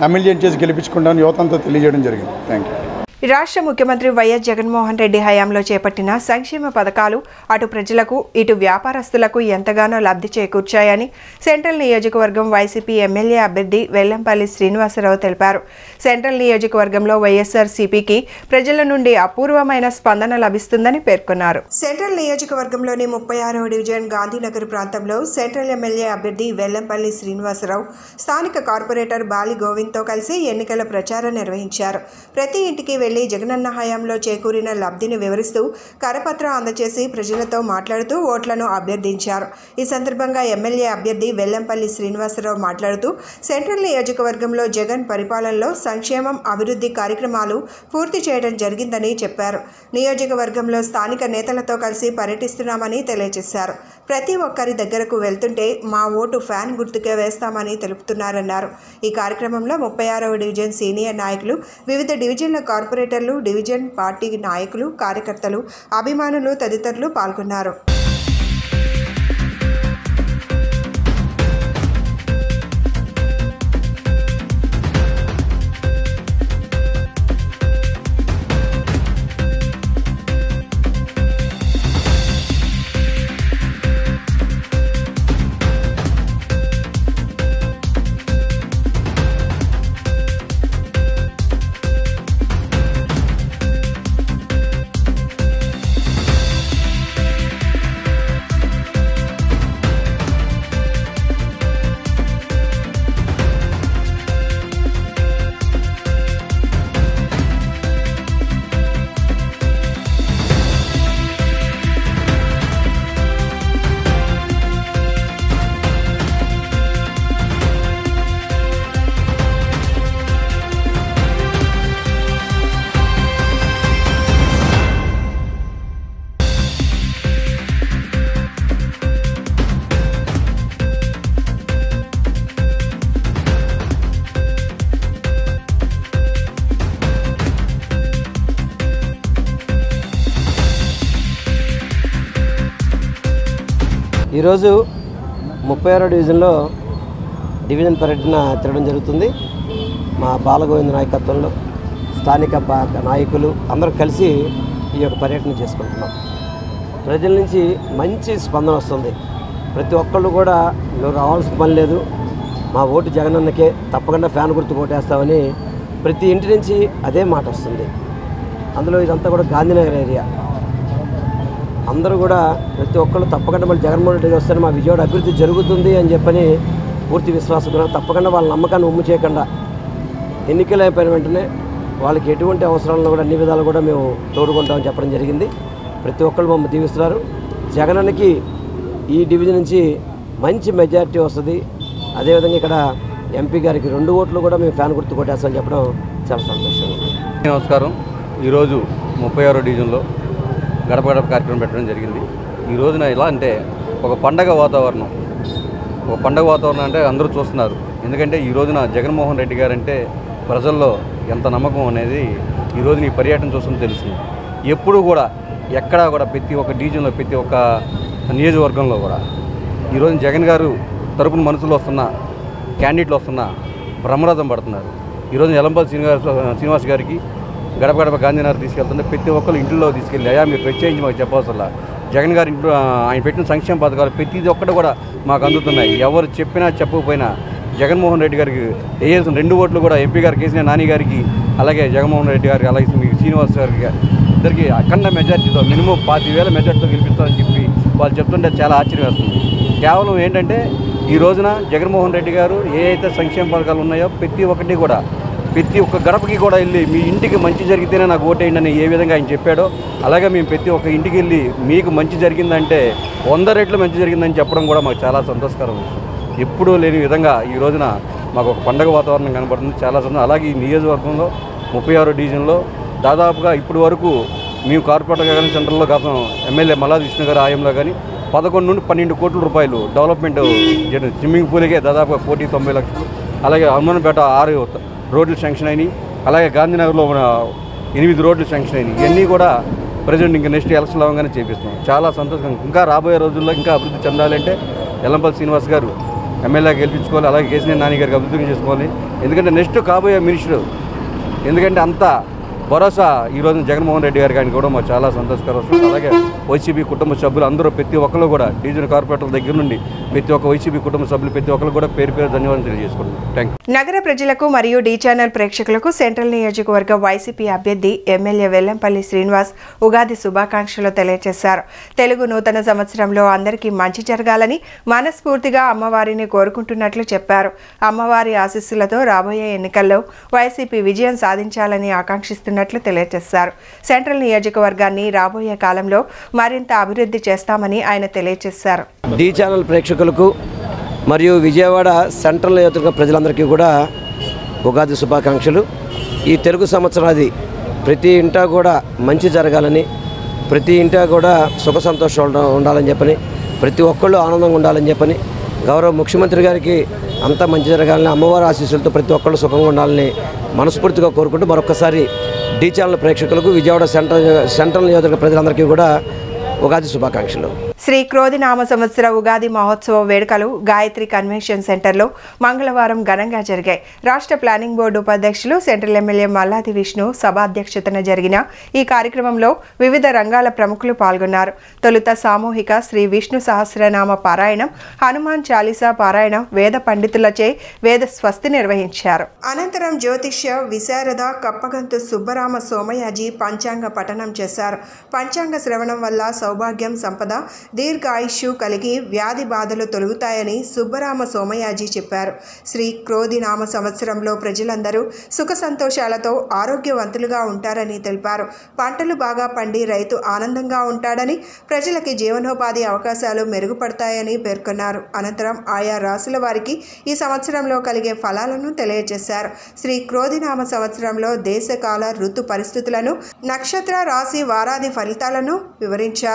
ఎమ్మెల్యే చేసి గెలిపించుకుంటామని యువతంతో తెలియజేయడం జరిగింది. Thank you. రాష్ట్ర ముఖ్యమంత్రి వైఎస్ జగన్మోహన్ రెడ్డి హయాంలో చేపట్టిన సంక్షేమ పథకాలు అటు ప్రజలకు ఇటు వ్యాపారస్తులకు ఎంతగానో లబ్ధి చేకూర్చాయని సెంట్రల్ నియోజకవర్గం వైసీపీ ఎమ్మెల్యే అభ్యర్థి వెల్లంపల్లి శ్రీనివాసరావు తెలిపారు. సెంట్రల్ నియోజకవర్గంలో వైఎస్ఆర్సీపీకి ప్రజల నుండి అపూర్వమైన స్పందన లభిస్తుందని పేర్కొన్నారు. సెంట్రల్ నియోజకవర్గంలోని 36వ డివిజన్ గాంధీనగర్ ప్రాంతంలో సెంట్రల్ ఎమ్మెల్యే అభ్యర్థి వెల్లంపల్లి శ్రీనివాసరావు స్థానిక కార్పొరేటర్ బాలి గోవింద్తో కలిసి ఎన్నికల ప్రచారం నిర్వహించారు. ప్రతి ఇంటికి వెళ్లి జగనన్న హయాంలో చేకూరిన లబ్ధిని వివరిస్తూ కరపత్రం అందజేసి ప్రజలతో మాట్లాడుతూ ఓట్లను అభ్యర్థించారు. ఈ సందర్భంగా ఎమ్మెల్యే అభ్యర్థి వెల్లంపల్లి శ్రీనివాసరావు మాట్లాడుతూ సెంట్రల్ నియోజకవర్గంలో జగన్ పరిపాలనలో సంక్షేమం, అభివృద్ధి కార్యక్రమాలు పూర్తి చేయడం జరిగిందని చెప్పారు. నియోజకవర్గంలో స్థానిక నేతలతో కలిసి పర్యటిస్తున్నామని తెలియజేశారు. ప్రతి ఒక్కరి దగ్గరకు వెళ్తుంటే మా ఓటు ఫ్యాన్ గుర్తుకే వేస్తామని తెలుపుతున్నారన్నారు. ఈ కార్యక్రమంలో 36వ డివిజన్ సీనియర్ నాయకులు, వివిధ డివిజన్ల కార్పొరేటర్లు, డివిజన్ పార్టీ నాయకులు, కార్యకర్తలు, అభిమానులు తదితరులు పాల్గొన్నారు. ఈరోజు 36వ డివిజన్లో డివిజన్ పర్యటన తిరగడం జరుగుతుంది. మా బాలగోవింద నాయకత్వంలో స్థానిక నాయకులు అందరూ కలిసి ఈ యొక్క పర్యటన చేసుకుంటున్నాం. ప్రజల నుంచి మంచి స్పందన వస్తుంది. ప్రతి ఒక్కళ్ళు కూడా నువ్వు రావాల్సిన పని లేదు, మా ఓటు జగనన్నకే, తప్పకుండా ఫ్యాన్ గుర్తు ఓటేస్తామని ప్రతి ఇంటి నుంచి అదే మాట వస్తుంది. అందులో ఇదంతా కూడా గాంధీనగర్ ఏరియా. అందరూ కూడా ప్రతి ఒక్కళ్ళు తప్పకుండా మళ్ళీ జగన్మోహన్ రెడ్డి వస్తే మా విజయవాడ అభివృద్ధి జరుగుతుంది అని చెప్పని పూర్తి విశ్వాసం కూడా తప్పకుండా వాళ్ళ నమ్మకాన్ని ఉమ్ము చేయకుండా ఎన్నికలు అయిపోయిన వెంటనే వాళ్ళకి ఎటువంటి అవసరాలను కూడా అన్ని విధాలు కూడా మేము తోడుకుంటామని చెప్పడం జరిగింది. ప్రతి ఒక్కళ్ళు మమ్మల్ని దీవిస్తున్నారు. జగనన్నకి ఈ డివిజన్ నుంచి మంచి మెజారిటీ వస్తుంది. అదేవిధంగా ఇక్కడ ఎంపీ గారికి 2 ఓట్లు కూడా మేము ఫ్యాన్ గుర్తు కొట్టేస్తామని చెప్పడం చాలా సంతోషంగా ఉంది. నమస్కారం. ఈరోజు 36వ డివిజన్లో గడప గడప కార్యక్రమం పెట్టడం జరిగింది. ఈ రోజున ఎలా అంటే ఒక పండగ వాతావరణం అంటే అందరూ చూస్తున్నారు. ఎందుకంటే ఈ రోజున జగన్మోహన్ రెడ్డి గారు అంటే ప్రజల్లో ఎంత నమ్మకం అనేది ఈ రోజున ఈ పర్యటన చూస్తుంటే తెలుస్తుంది. ఎప్పుడు కూడా ఎక్కడా కూడా ప్రతి ఒక్క డివిజన్లో, ప్రతి ఒక్క నియోజకవర్గంలో కూడా ఈరోజు జగన్ గారు తరపున మనుషులు వస్తున్న, క్యాండిడేట్లు వస్తున్న బ్రహ్మరథం పడుతున్నారు. ఈరోజు వెల్లంపల్లి శ్రీనివాస్ గారికి గడప గడప గాంధీనగర్ తీసుకెళ్తుంటే ప్రతి ఒక్కరు ఇంట్లో తీసుకెళ్ళి అయ్యా మీరు ప్రత్యేకించి మాకు చెప్పవసరలా, జగన్ గారి ఇంట్లో ఆయన పెట్టిన సంక్షేమ పథకాలు ప్రతిది ఒక్కటి కూడా మాకు అందుతున్నాయి. ఎవరు చెప్పినా చెప్పకపోయినా జగన్మోహన్ రెడ్డి గారికి వేయాల్సిన 2 ఓట్లు కూడా ఎంపీ గారు కేసీఆర్ నాని గారికి, అలాగే జగన్మోహన్ రెడ్డి గారికి, అలాగే మీకు శ్రీనివాస్ గారికి ఇద్దరికి అఖండ మెజార్టీతో మినిమం 50,000 మెజార్టీతో గెలిపిస్తారని చెప్పి వాళ్ళు చెప్తుంటే చాలా ఆశ్చర్యం వేస్తుంది. కేవలం ఏంటంటే ఈ రోజున జగన్మోహన్ రెడ్డి గారు ఏ అయితే సంక్షేమ పథకాలు ఉన్నాయో ప్రతి ఒక్కటి కూడా ప్రతి ఒక్క గడపకి కూడా వెళ్ళి మీ ఇంటికి మంచి జరిగితేనే నాకు ఓటేయండి అని ఏ విధంగా ఆయన చెప్పాడో అలాగే మేము ప్రతి ఒక్క ఇంటికి వెళ్ళి మీకు మంచి జరిగిందంటే 100 రెట్లు మంచి జరిగిందని చెప్పడం కూడా మాకు చాలా సంతోషకరం. ఎప్పుడూ లేని విధంగా ఈ రోజున మాకు ఒక పండగ వాతావరణం కనబడుతుంది. చాలా సంతోషం. అలాగే ఈ నియోజకవర్గంలో 36వ డివిజన్లో దాదాపుగా ఇప్పటి వరకు మేము కార్పొరేటర్ కానీ సెంటర్లో గతం ఎమ్మెల్యే మల్లాది విష్ణు గారి ఆయంలో కానీ 11 నుండి 12 కోట్ల రూపాయలు డెవలప్మెంట్ స్విమ్మింగ్ పూల్కే దాదాపుగా 1,90 లక్షలు, అలాగే హనుమాన్పేట 6 రోడ్లు శాంక్షన్ అయినాయి, అలాగే గాంధీనగర్లో 8 రోడ్లు శాంక్షన్ అయినాయి. ఇవన్నీ కూడా ప్రజెంట్ ఇంకా నెక్స్ట్ ఎలక్షన్ అవ్వగానే చేపిస్తున్నాం. చాలా సంతోషంగా. ఇంకా రాబోయే రోజుల్లో ఇంకా అభివృద్ధి చెందాలంటే వెల్లంపల్లి శ్రీనివాస్ గారు ఎమ్మెల్యే గెలిపించుకోవాలి, అలాగే కేసీఆర్ నాని గారికి అభివృద్ధి చేసుకోవాలి. ఎందుకంటే నెక్స్ట్ కాబోయే మినిస్టర్, ఎందుకంటే అంత భరోసా ఈరోజు జగన్మోహన్ రెడ్డి గారికి ఆయన కూడా మాకు చాలా సంతోషకరం. అలాగే వైసీపీ కుటుంబ సభ్యులు అందరూ ప్రతి ఒక్కరు కూడా డివిజన్ కార్పొరేటర్ల దగ్గర నుండి ప్రతి ఒక్క వైసీపీ కుటుంబ సభ్యులు ప్రతి ఒక్కరు కూడా పేరు ధన్యవాదాలు తెలియజేసుకుంటున్నాం. Thank you. నగర ప్రజలకు మరియు డి ఛానల్ ప్రేక్షకులకు సెంట్రల్ నియోజకవర్గ వైసీపీ అభ్యర్థి ఎమ్మెల్యే వెల్లంపల్లి శ్రీనివాస్ ఉగాది శుభాకాంక్షలు తెలియజేశారు. తెలుగు నూతన సంవత్సరంలో అందరికీ మంచి జరగాలని మనస్ఫూర్తిగా అమ్మవారిని కోరుకుంటున్నట్లు చెప్పారు. అమ్మవారి ఆశీస్సులతో రాబోయే ఎన్నికల్లో వైసీపీ విజయం సాధించాలని ఆకాంక్షిస్తున్నారు. చేస్తున్నట్లు తెలియజేశారు. సెంట్రల్ నియోజకవర్గాన్ని రాబోయే కాలంలో మరింత అభివృద్ధి చేస్తామని ఆయన తెలియజేశారు. డి ఛానల్ ప్రేక్షకులకు మరియు విజయవాడ సెంట్రల్ నియోజకవర్గ ప్రజలందరికీ కూడా ఉగాది శుభాకాంక్షలు. ఈ తెలుగు సంవత్సరాది ప్రతి ఇంటా కూడా మంచి జరగాలని, ప్రతి ఇంటా కూడా సుఖ సంతోషాలు ఉండాలని చెప్పని, ప్రతి ఒక్కళ్ళు ఆనందంగా ఉండాలని చెప్పని, గౌరవ ముఖ్యమంత్రి గారికి అంతా మంచి జరగాలని, అమ్మవారి ఆశీస్సులతో ప్రతి ఒక్కళ్ళు సుఖంగా ఉండాలని మనస్ఫూర్తిగా కోరుకుంటూ మరొకసారి డి ఛానల్ ప్రేక్షకులకు విజయవాడ సెంట్రల్ నియోజకవర్గ ప్రజలందరికీ కూడా ఉగాది శుభాకాంక్షలు. శ్రీ క్రోధినామ సంవత్సర ఉగాది మహోత్సవ వేడుకలు గాయత్రి కన్వెన్షన్ సెంటర్లో మంగళవారం ఘనంగా జరిగాయి. రాష్ట్ర ప్లానింగ్ బోర్డు ఉపాధ్యక్షులు సెంట్రల్ ఎమ్మెల్యే మల్లాది విష్ణు సభాధ్యక్షతన జరిగిన ఈ కార్యక్రమంలో వివిధ రంగాల ప్రముఖులు పాల్గొన్నారు. తొలుత సామూహిక శ్రీ విష్ణు సహస్రనామ పారాయణం, హనుమాన్ చాలీసా పారాయణం వేద పండితులచే వేద స్వస్తి నిర్వహించారు. అనంతరం జ్యోతిష్య విశారద కప్పగంతు సుబ్బరామ సోమయాజీ పంచాంగ పఠనం చేశారు. పంచాంగ శ్రవణం వల్ల సౌభాగ్యం, సంపద, దీర్ఘాయుష్యు కలిగి వ్యాధి బాధలు తొలగుతాయని సుబ్బరామ సోమయాజీ చెప్పారు. శ్రీ క్రోధినామ సంవత్సరంలో ప్రజలందరూ సుఖ సంతోషాలతో ఆరోగ్యవంతులుగా ఉంటారని తెలిపారు. పంటలు బాగా పండి రైతు ఆనందంగా ఉంటాడని, ప్రజలకి జీవనోపాధి అవకాశాలు మెరుగుపడతాయని పేర్కొన్నారు. అనంతరం ఆయా రాశుల వారికి ఈ సంవత్సరంలో కలిగే ఫలాలను తెలియజేశారు. శ్రీ క్రోధినామ సంవత్సరంలో దేశకాల ఋతు పరిస్థితులను, నక్షత్ర రాశి వారాది ఫలితాలను వివరించారు.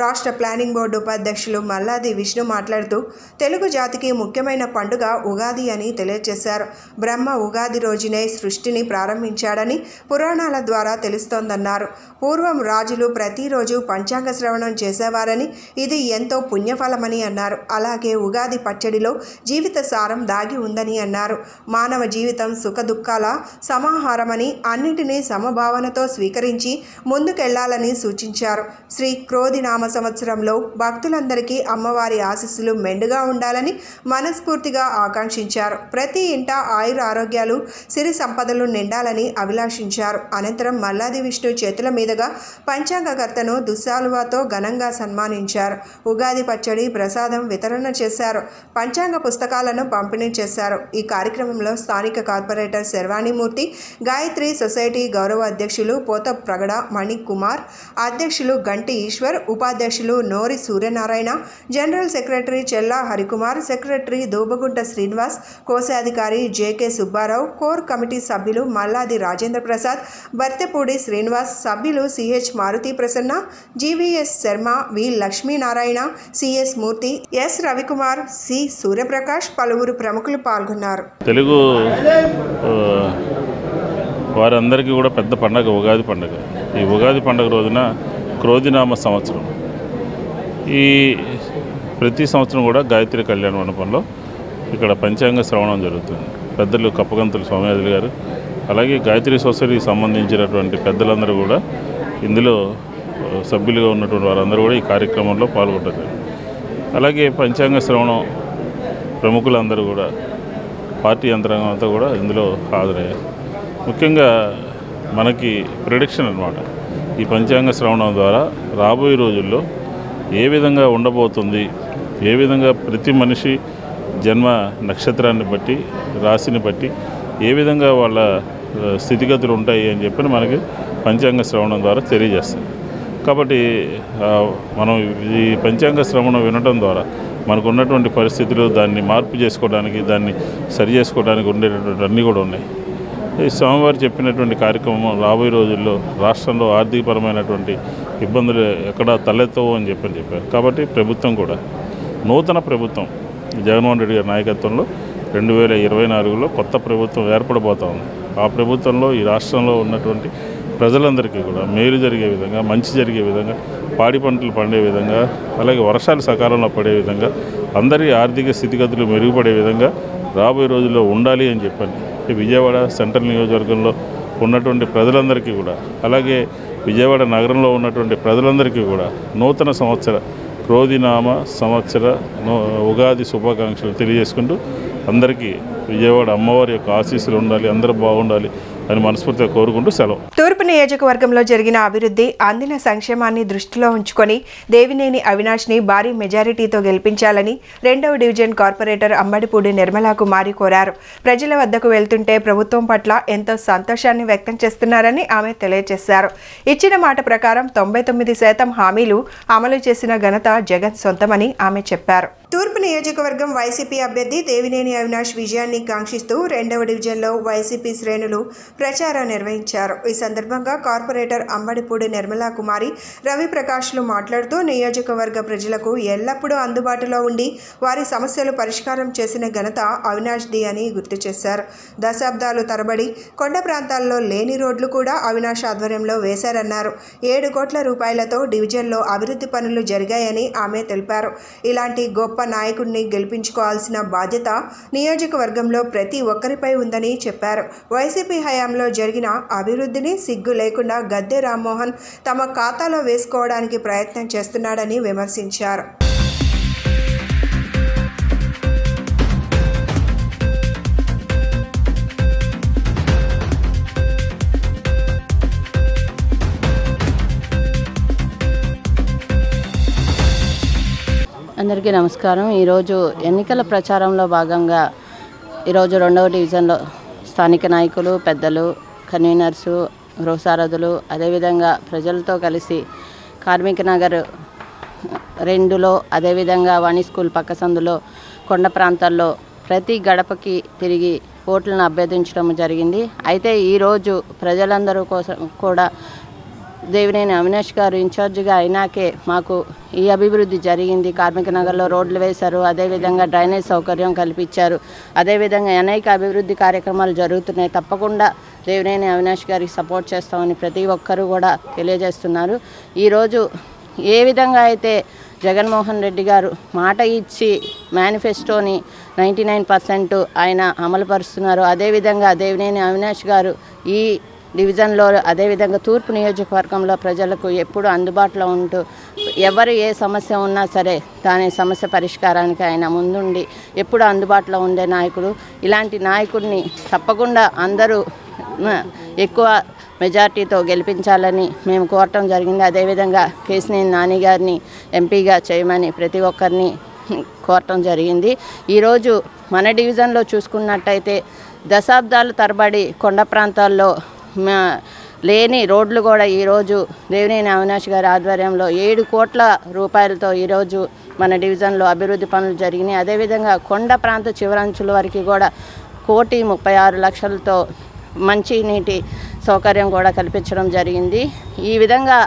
రాష్ట్ర ప్లానింగ్ బోర్డు ఉపాధ్యక్షులు మల్లాది విష్ణు మాట్లాడుతూ తెలుగు జాతికి ముఖ్యమైన పండుగ ఉగాది అని తెలియజేశారు. బ్రహ్మ ఉగాది రోజునే సృష్టిని ప్రారంభించాడని పురాణాల ద్వారా తెలుస్తోందన్నారు. పూర్వం రాజులు ప్రతిరోజు పంచాంగ శ్రవణం చేసేవారని, ఇది ఎంతో పుణ్యఫలమని అన్నారు. అలాగే ఉగాది పచ్చడిలో జీవిత సారం దాగి ఉందని అన్నారు. మానవ జీవితం సుఖ దుఃఖాల సమాహారమని, అన్నిటినీ సమభావనతో స్వీకరించి ముందుకెళ్లాలని సూచించారు. శ్రీ క్రోధినామ సంవత్సరంలో భక్తులందరికీ అమ్మవారి ఆశీస్సులు మెండుగా ఉండాలని మనస్ఫూర్తిగా ఆకాంక్షించారు. ప్రతి ఇంట ఆయుర ఆరోగ్యాలు, సిరి సంపదలు నిండాలని అభిలాషించారు. అనంతరం మల్లాది విష్ణు చేతుల మీదుగా పంచాంగకర్తను దుస్సాలువాతో ఘనంగా సన్మానించారు. ఉగాది పచ్చడి ప్రసాదం వితరణ చేశారు. పంచాంగ పుస్తకాలను పంపిణీ చేశారు. ఈ కార్యక్రమంలో స్థానిక కార్పొరేటర్ శర్వాణిమూర్తి, గాయత్రి సొసైటీ గౌరవ అధ్యక్షులు పోత ప్రగడ మణి కుమార్, అధ్యక్షులు గంటి ఈశ్వర్, ఉపాధ్యక్షులు నోరి సూర్యనారాయణ, జనరల్ సెక్రటరీ చెల్లా హరికుమార్, సెక్రటరీ దూబగుంట శ్రీనివాస్, కోశాధికారి జేకే సుబ్బారావు, కోర్ కమిటీ సభ్యులు మల్లాది రాజేంద్ర ప్రసాద్, బర్తెపూడి శ్రీనివాస్, సభ్యులు సిహెచ్ మారుతి ప్రసన్న, జీవీఎస్ శర్మ, వి లక్ష్మీనారాయణ, సిఎస్ మూర్తి, ఎస్ రవికుమార్, సి సూర్యప్రకాష్, పలువురు ప్రముఖులు పాల్గొన్నారు. తెలుగు వారందరికీ కూడా పెద్ద పండగ ఉగాది పండుగ. ఈ ఉగాది పండుగ రోజున క్రోధినామ సంవత్సరం. ఈ ప్రతి సంవత్సరం కూడా గాయత్రి కళ్యాణ మండపంలో ఇక్కడ పంచాంగ శ్రవణం జరుగుతుంది. పెద్దలు కప్పగంతులు సోమయాజులు గారు, అలాగే గాయత్రి సొసైటీకి సంబంధించినటువంటి పెద్దలందరూ కూడా ఇందులో సభ్యులుగా ఉన్నటువంటి వారందరూ కూడా ఈ కార్యక్రమంలో పాల్గొంటారు. అలాగే పంచాంగ శ్రవణం ప్రముఖులందరూ కూడా, పార్టీ యంత్రాంగం అంతా కూడా ఇందులో హాజరయ్యారు. ముఖ్యంగా మనకి ప్రిడిక్షన్ అన్నమాట. ఈ పంచాంగ శ్రవణం ద్వారా రాబోయే రోజుల్లో ఏ విధంగా ఉండబోతుంది, ఏ విధంగా ప్రతి మనిషి జన్మ నక్షత్రాన్ని బట్టి, రాశిని బట్టి ఏ విధంగా వాళ్ళ స్థితిగతులు ఉంటాయి అని చెప్పి మనకి పంచాంగ శ్రవణం ద్వారా తెలియజేస్తుంది. కాబట్టి మనం ఈ పంచాంగ శ్రవణం వినడం ద్వారా మనకు ఉన్నటువంటి పరిస్థితులు, దాన్ని మార్పు చేసుకోవడానికి, దాన్ని సరి చేసుకోవడానికి ఉండేటటువంటి అన్నీ కూడా ఉన్నాయి. ఈ స్వామివారు చెప్పినటువంటి కార్యక్రమం రాబోయే రోజుల్లో రాష్ట్రంలో ఆర్థికపరమైనటువంటి ఇబ్బందులు ఎక్కడా తలెత్తవు అని చెప్పారు. కాబట్టి ప్రభుత్వం కూడా, నూతన ప్రభుత్వం జగన్మోహన్ రెడ్డి గారి నాయకత్వంలో 2024లో కొత్త ప్రభుత్వం ఏర్పడబోతూ ఉంది. ఆ ప్రభుత్వంలో ఈ రాష్ట్రంలో ఉన్నటువంటి ప్రజలందరికీ కూడా మేలు జరిగే విధంగా, మంచి జరిగే విధంగా, పాడి పంటలు పండే విధంగా, అలాగే వర్షాలు సకాలంలో పడే విధంగా, అందరి ఆర్థిక స్థితిగతులు మెరుగుపడే విధంగా రాబోయే రోజుల్లో ఉండాలి అని చెప్పండి. విజయవాడ సెంట్రల్ నియోజకవర్గంలో ఉన్నటువంటి ప్రజలందరికీ కూడా, అలాగే విజయవాడ నగరంలో ఉన్నటువంటి ప్రజలందరికీ కూడా నూతన సంవత్సర క్రోధినామ సంవత్సర ఉగాది శుభాకాంక్షలు తెలియజేసుకుంటూ అందరికీ విజయవాడ అమ్మవారి యొక్క ఆశీస్సులు ఉండాలి, అందరూ బాగుండాలి, అని మనస్ఫూర్తిగా కోరుకుంటూ సెలవు. తూర్పు నియోజకవర్గంలో జరిగిన అభివృద్ధి, అందిన సంక్షేమాన్ని దృష్టిలో ఉంచుకొని దేవినేని అవినాష్ని భారీ మెజారిటీతో గెలిపించాలని 2వ డివిజన్ కార్పొరేటర్ అంబడిపూడి నిర్మలా కుమారి కోరారు. ప్రజల వద్దకు వెళ్తుంటే ప్రభుత్వం పట్ల ఎంతో సంతోషాన్ని వ్యక్తం చేస్తున్నారని ఆమె తెలియజేశారు. ఇచ్చిన మాట ప్రకారం 99% హామీలు అమలు చేసిన ఘనత జగన్ సొంతమని ఆమె చెప్పారు. తూర్పు నియోజకవర్గం వైసీపీ అభ్యర్థి దేవినేని అవినాష్ విజయాన్ని కాంక్షిస్తూ 2వ డివిజన్లో వైసీపీ శ్రేణులు ప్రచారం నిర్వహించారు. ఈ సందర్భంగా కార్పొరేటర్ అంబడిపూడి నిర్మలా కుమారి, రవి ప్రకాష్లు మాట్లాడుతూ నియోజకవర్గ ప్రజలకు ఎల్లప్పుడూ అందుబాటులో ఉండి వారి సమస్యలు పరిష్కారం చేసిన ఘనత అవినాష్ది అని గుర్తు చేశారు. దశాబ్దాలు తరబడి కొండ ప్రాంతాల్లో లేని రోడ్లు కూడా అవినాష్ ఆధ్వర్యంలో వేశారన్నారు. 7 కోట్ల రూపాయలతో డివిజన్లో అభివృద్ధి పనులు జరిగాయని ఆమె తెలిపారు. ఇలాంటి గొప్ప నాయకుడిని గెలిపించుకోవాల్సిన బాధ్యత నియోజకవర్గంలో ప్రతి ఒక్కరిపై ఉందని చెప్పారు. వైసీపీ హయాంలో జరిగిన అభివృద్ధిని సిగ్గు లేకుండా గద్దె రామ్మోహన్ తమ ఖాతాలో వేసుకోవడానికి ప్రయత్నం చేస్తున్నాడని విమర్శించారు. అందరికీ నమస్కారం. ఈరోజు ఎన్నికల ప్రచారంలో భాగంగా ఈరోజు 2వ డివిజన్లో స్థానిక నాయకులు, పెద్దలు, కన్వీనర్సు, గృహసారథులు, అదేవిధంగా ప్రజలతో కలిసి కార్మిక నగర్ 2లో, అదేవిధంగా వాణి స్కూల్ పక్క సందులో, కొండ ప్రాంతాల్లో ప్రతి గడపకి తిరిగి ఓట్లను అభ్యర్థించడం జరిగింది. అయితే ఈరోజు ప్రజలందరూ కోసం కూడా దేవినేని అవినాష్ గారు ఇన్ఛార్జిగా అయినాకే మాకు ఈ అభివృద్ధి జరిగింది. కార్మిక నగర్లో రోడ్లు వేశారు, అదేవిధంగా డ్రైనేజ్ సౌకర్యం కల్పించారు, అదేవిధంగా అనేక అభివృద్ధి కార్యక్రమాలు జరుగుతున్నాయి. తప్పకుండా దేవినేని అవినాష్ గారికి సపోర్ట్ చేస్తామని ప్రతి ఒక్కరూ కూడా తెలియజేస్తున్నారు. ఈరోజు ఏ విధంగా అయితే జగన్మోహన్ రెడ్డి గారు మాట ఇచ్చి మేనిఫెస్టోని 99% ఆయన అమలుపరుస్తున్నారు. అదేవిధంగా దేవినేని అవినాష్ గారు ఈ డివిజన్లో, అదేవిధంగా తూర్పు నియోజకవర్గంలో ప్రజలకు ఎప్పుడు అందుబాటులో ఉంటూ ఎవరు ఏ సమస్య ఉన్నా సరే దాని సమస్య పరిష్కారానికి ఆయన ముందుండి ఎప్పుడు అందుబాటులో ఉండే నాయకుడు. ఇలాంటి నాయకుడిని తప్పకుండా అందరూ ఎక్కువ మెజార్టీతో గెలిపించాలని మేము కోరటం జరిగింది. అదేవిధంగా కేశినేని నాని గారిని ఎంపీగా చేయమని ప్రతి ఒక్కరిని కోరటం జరిగింది. ఈరోజు మన డివిజన్లో చూసుకున్నట్టయితే దశాబ్దాలు తరబడి కొండ ప్రాంతాల్లో లేని రోడ్లు కూడా ఈరోజు దేవినేని అవినాష్ గారి ఆధ్వర్యంలో 7 కోట్ల రూపాయలతో ఈరోజు మన డివిజన్లో అభివృద్ధి పనులు జరిగినాయి. అదేవిధంగా కొండ ప్రాంత చివరంచుల వరకు కూడా 1,36,00,000తో మంచి నీటి సౌకర్యం కూడా కల్పించడం జరిగింది. ఈ విధంగా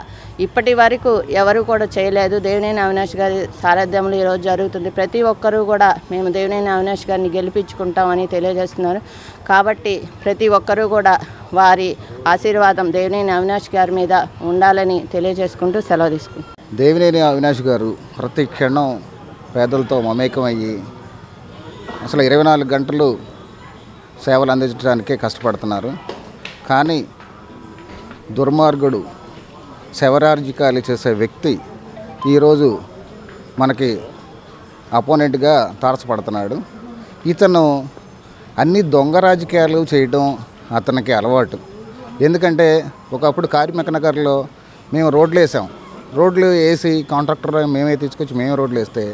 ఇప్పటి వరకు ఎవరు కూడా చేయలేదు. దేవినేని అవినాష్ గారి సారథ్యంలో ఈరోజు జరుగుతుంది. ప్రతి ఒక్కరూ కూడా మేము దేవినేని అవినాష్ గారిని గెలిపించుకుంటామని తెలియజేస్తున్నారు. కాబట్టి ప్రతి ఒక్కరూ కూడా వారి ఆశీర్వాదం దేవినేని అవినాష్ గారి మీద ఉండాలని తెలియజేసుకుంటూ సెలవు తీసుకుంటాం. దేవినేని అవినాష్ గారు ప్రతి క్షణం పేదలతో మమేకమయ్యి అసలు 24 గంటలు సేవలు అందించడానికే కష్టపడుతున్నారు. కానీ దుర్మార్గుడు, శవరాజకీయాలు చేసే వ్యక్తి ఈరోజు మనకి అపోనెంట్గా తారసపడుతున్నాడు. ఇతను అన్ని దొంగ రాజకీయాలు చేయడం అతనికి అలవాటు. ఎందుకంటే ఒకప్పుడు కార్మిక నగర్లో మేము రోడ్లు వేసాం, రోడ్లు వేసి కాంట్రాక్టర్ మేమే తీసుకొచ్చి మేము రోడ్లు వేస్తే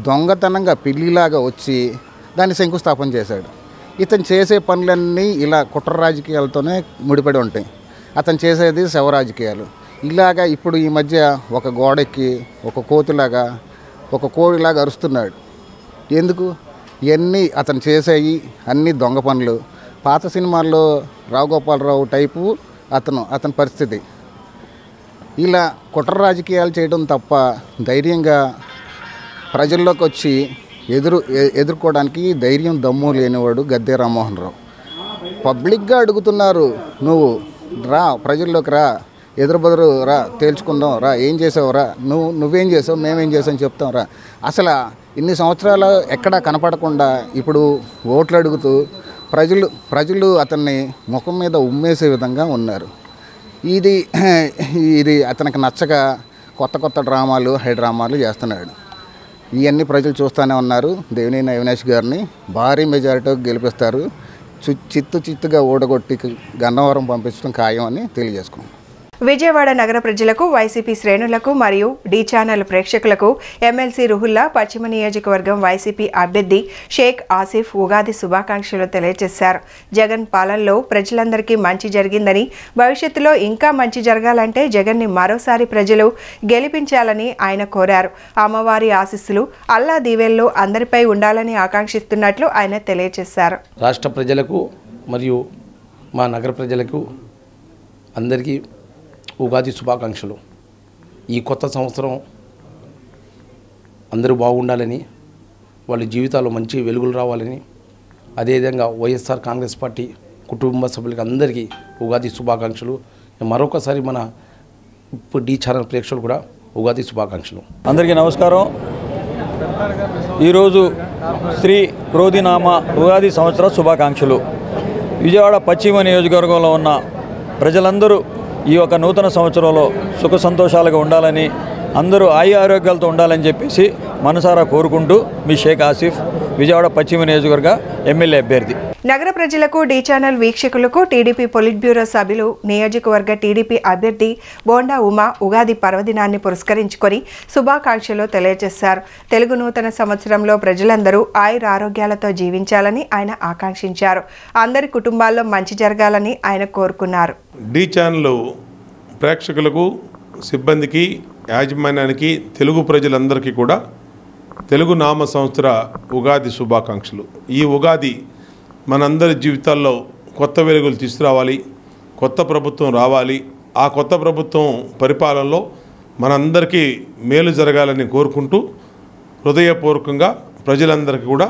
దొంగతనంగా పిల్లిలాగా వచ్చి దాన్ని శంకుస్థాపన చేశాడు. ఇతను చేసే పనులన్నీ ఇలా కుట్ర రాజకీయాలతోనే ముడిపడి ఉంటాయి. అతను చేసేది శవ రాజకీయాలు. ఇలాగా ఇప్పుడు ఈ మధ్య ఒక గోడెక్కి ఒక కోతిలాగా ఒక కోడిలాగా అరుస్తున్నాడు. ఎందుకు? ఇవన్నీ అతను చేసేవి అన్నీ దొంగ పనులు. పాత సినిమాల్లో రావుగోపాలరావు టైపు అతని పరిస్థితి. ఇలా కుట్ర రాజకీయాలు చేయడం తప్ప ధైర్యంగా ప్రజల్లోకి వచ్చి ఎదుర్కోవడానికి ధైర్యం దమ్ము లేనివాడు గద్దె రామ్మోహన్ రావు. పబ్లిక్గా అడుగుతున్నారు, నువ్వు రా ప్రజల్లోకి రా, ఎదురుబదురు రా, తేల్చుకుందాం రా, ఏం చేసావు రా, నువ్వేం చేసావు, మేమేం చేసావు చెప్తాం రా. అసలు ఇన్ని సంవత్సరాలు ఎక్కడా కనపడకుండా ఇప్పుడు ఓట్లు అడుగుతూ ప్రజలు అతన్ని ముఖం మీద ఉమ్మేసే విధంగా ఉన్నారు. ఇది అతనికి నచ్చక కొత్త డ్రామాలు హైడ్రామాలు చేస్తున్నాడు. ఇవన్నీ ప్రజలు చూస్తూనే ఉన్నారు. దేవినేని అవినాష్ గారిని భారీ మెజారిటీకి గెలిపిస్తారు. చిత్తుగా ఓడగొట్టి గన్నవరం పంపించడం ఖాయం అని తెలియజేసుకున్నాం. విజయవాడ నగర ప్రజలకు, వైసీపీ శ్రేణులకు మరియు డి ఛానల్ ప్రేక్షకులకు ఎమ్మెల్సీ రుహుల్లా పశ్చిమ నియోజకవర్గం వైసీపీ అభ్యర్థి షేక్ ఆసిఫ్ ఉగాది శుభాకాంక్షలు తెలియజేశారు. జగన్ పాలనలో ప్రజలందరికీ మంచి జరిగిందని, భవిష్యత్తులో ఇంకా మంచి జరగాలంటే జగన్ని మరోసారి ప్రజలు గెలిపించాలని ఆయన కోరారు. అమ్మవారి ఆశీస్సులు, అల్లా దీవెనలు అందరిపై ఉండాలని ఆకాంక్షిస్తున్నట్లు ఆయన తెలియజేశారు. రాష్ట్ర ప్రజలకు మరియు మా నగర ప్రజలకు అందరికీ ఉగాది శుభాకాంక్షలు. ఈ కొత్త సంవత్సరం అందరూ బాగుండాలని, వాళ్ళ జీవితాల్లో మంచి వెలుగులు రావాలని, అదేవిధంగా వైఎస్ఆర్ కాంగ్రెస్ పార్టీ కుటుంబ సభ్యులకి అందరికీ ఉగాది శుభాకాంక్షలు. మరొకసారి మన డి ఛానల్ ప్రేక్షకులు కూడా ఉగాది శుభాకాంక్షలు. అందరికీ నమస్కారం. ఈరోజు శ్రీ క్రోధినామ ఉగాది సంవత్సర శుభాకాంక్షలు. విజయవాడ పశ్చిమ నియోజకవర్గంలో ఉన్న ప్రజలందరూ ఈ యొక్క నూతన సంవత్సరంలో సుఖ సంతోషాలుగా ఉండాలని, అందరూ ఆరోగ్యాలతో ఉండాలని చెప్పేసి మనసారా కోరుకుంటూ మీ షేక్ ఆసిఫ్, విజయవాడ పశ్చిమ నియోజకవర్గ ఎమ్మెల్యే అభ్యర్థి. నగర ప్రజలకు, డి ఛానల్ వీక్షకులకు టీడీపీ పొలిట్ బ్యూరో సభ్యులు, నియోజకవర్గ టీడీపీ అభ్యర్థి బోండా ఉమా ఉగాది పర్వదినాన్ని పురస్కరించుకొని శుభాకాంక్షలు తెలియజేశారు. తెలుగు నూతన సంవత్సరంలో ప్రజలందరూ ఆరోగ్యాలతో జీవించాలని ఆయన ఆకాంక్షించారు. అందరి కుటుంబాల్లో మంచి జరగాలని ఆయన కోరుకున్నారు. డి ఛానల్ ప్రేక్షకులకు, సిబ్బందికి, యాజమాన్యానికి, తెలుగు ప్రజలందరికీ కూడా తెలుగు నామ సంవత్సర ఉగాది శుభాకాంక్షలు. ఈ ఉగాది మనందరి జీవితాల్లో కొత్త వెలుగులు తీసుకురావాలి, కొత్త ప్రభుత్వం రావాలి. ఆ కొత్త ప్రభుత్వం పరిపాలనలో మనందరికీ మేలు జరగాలని కోరుకుంటూ హృదయపూర్వకంగా ప్రజలందరికీ కూడా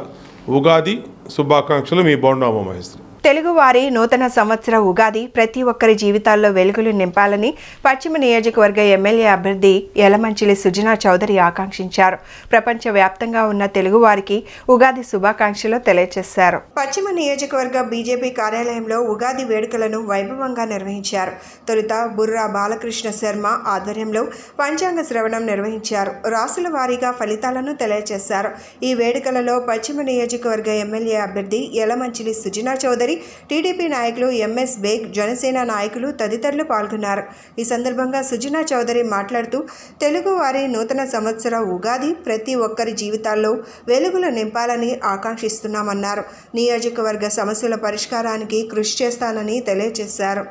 ఉగాది శుభాకాంక్షలు. మీ బోండా ఉమామహేశ్వరి. తెలుగువారి నూతన సంవత్సర ఉగాది ప్రతి ఒక్కరి జీవితాల్లో వెలుగులు నింపాలని పశ్చిమ నియోజకవర్గ ఎమ్మెల్యే అభ్యర్థి యలమంచిలి సుజనా చౌదరి ఆకాంక్షించారు. ప్రపంచవ్యాప్తంగా ఉన్న తెలుగువారికి ఉగాది శుభాకాంక్షలు తెలియజేశారు. పశ్చిమ నియోజకవర్గ బీజేపీ కార్యాలయంలో ఉగాది వేడుకలను వైభవంగా నిర్వహించారు. తొలుత బుర్రా బాలకృష్ణ శర్మ ఆధ్వర్యంలో పంచాంగ శ్రవణం నిర్వహించారు. రాసుల వారీగా ఫలితాలను తెలియజేశారు. ఈ వేడుకలలో పశ్చిమ నియోజకవర్గ ఎమ్మెల్యే అభ్యర్థి యలమంచిలి సుజనా చౌదరి, టీడీపీ నాయకులు ఎంఎస్ బేగ్, జనసేన నాయకులు తదితరులు పాల్గొన్నారు. ఈ సందర్భంగా సుజనా చౌదరి మాట్లాడుతూ తెలుగు వారి నూతన సంవత్సర ఉగాది ప్రతి ఒక్కరి జీవితాల్లో వెలుగులు నింపాలని ఆకాంక్షిస్తున్నామన్నారు. నియోజకవర్గ సమస్యల పరిష్కారానికి కృషి చేస్తానని తెలియజేశారు.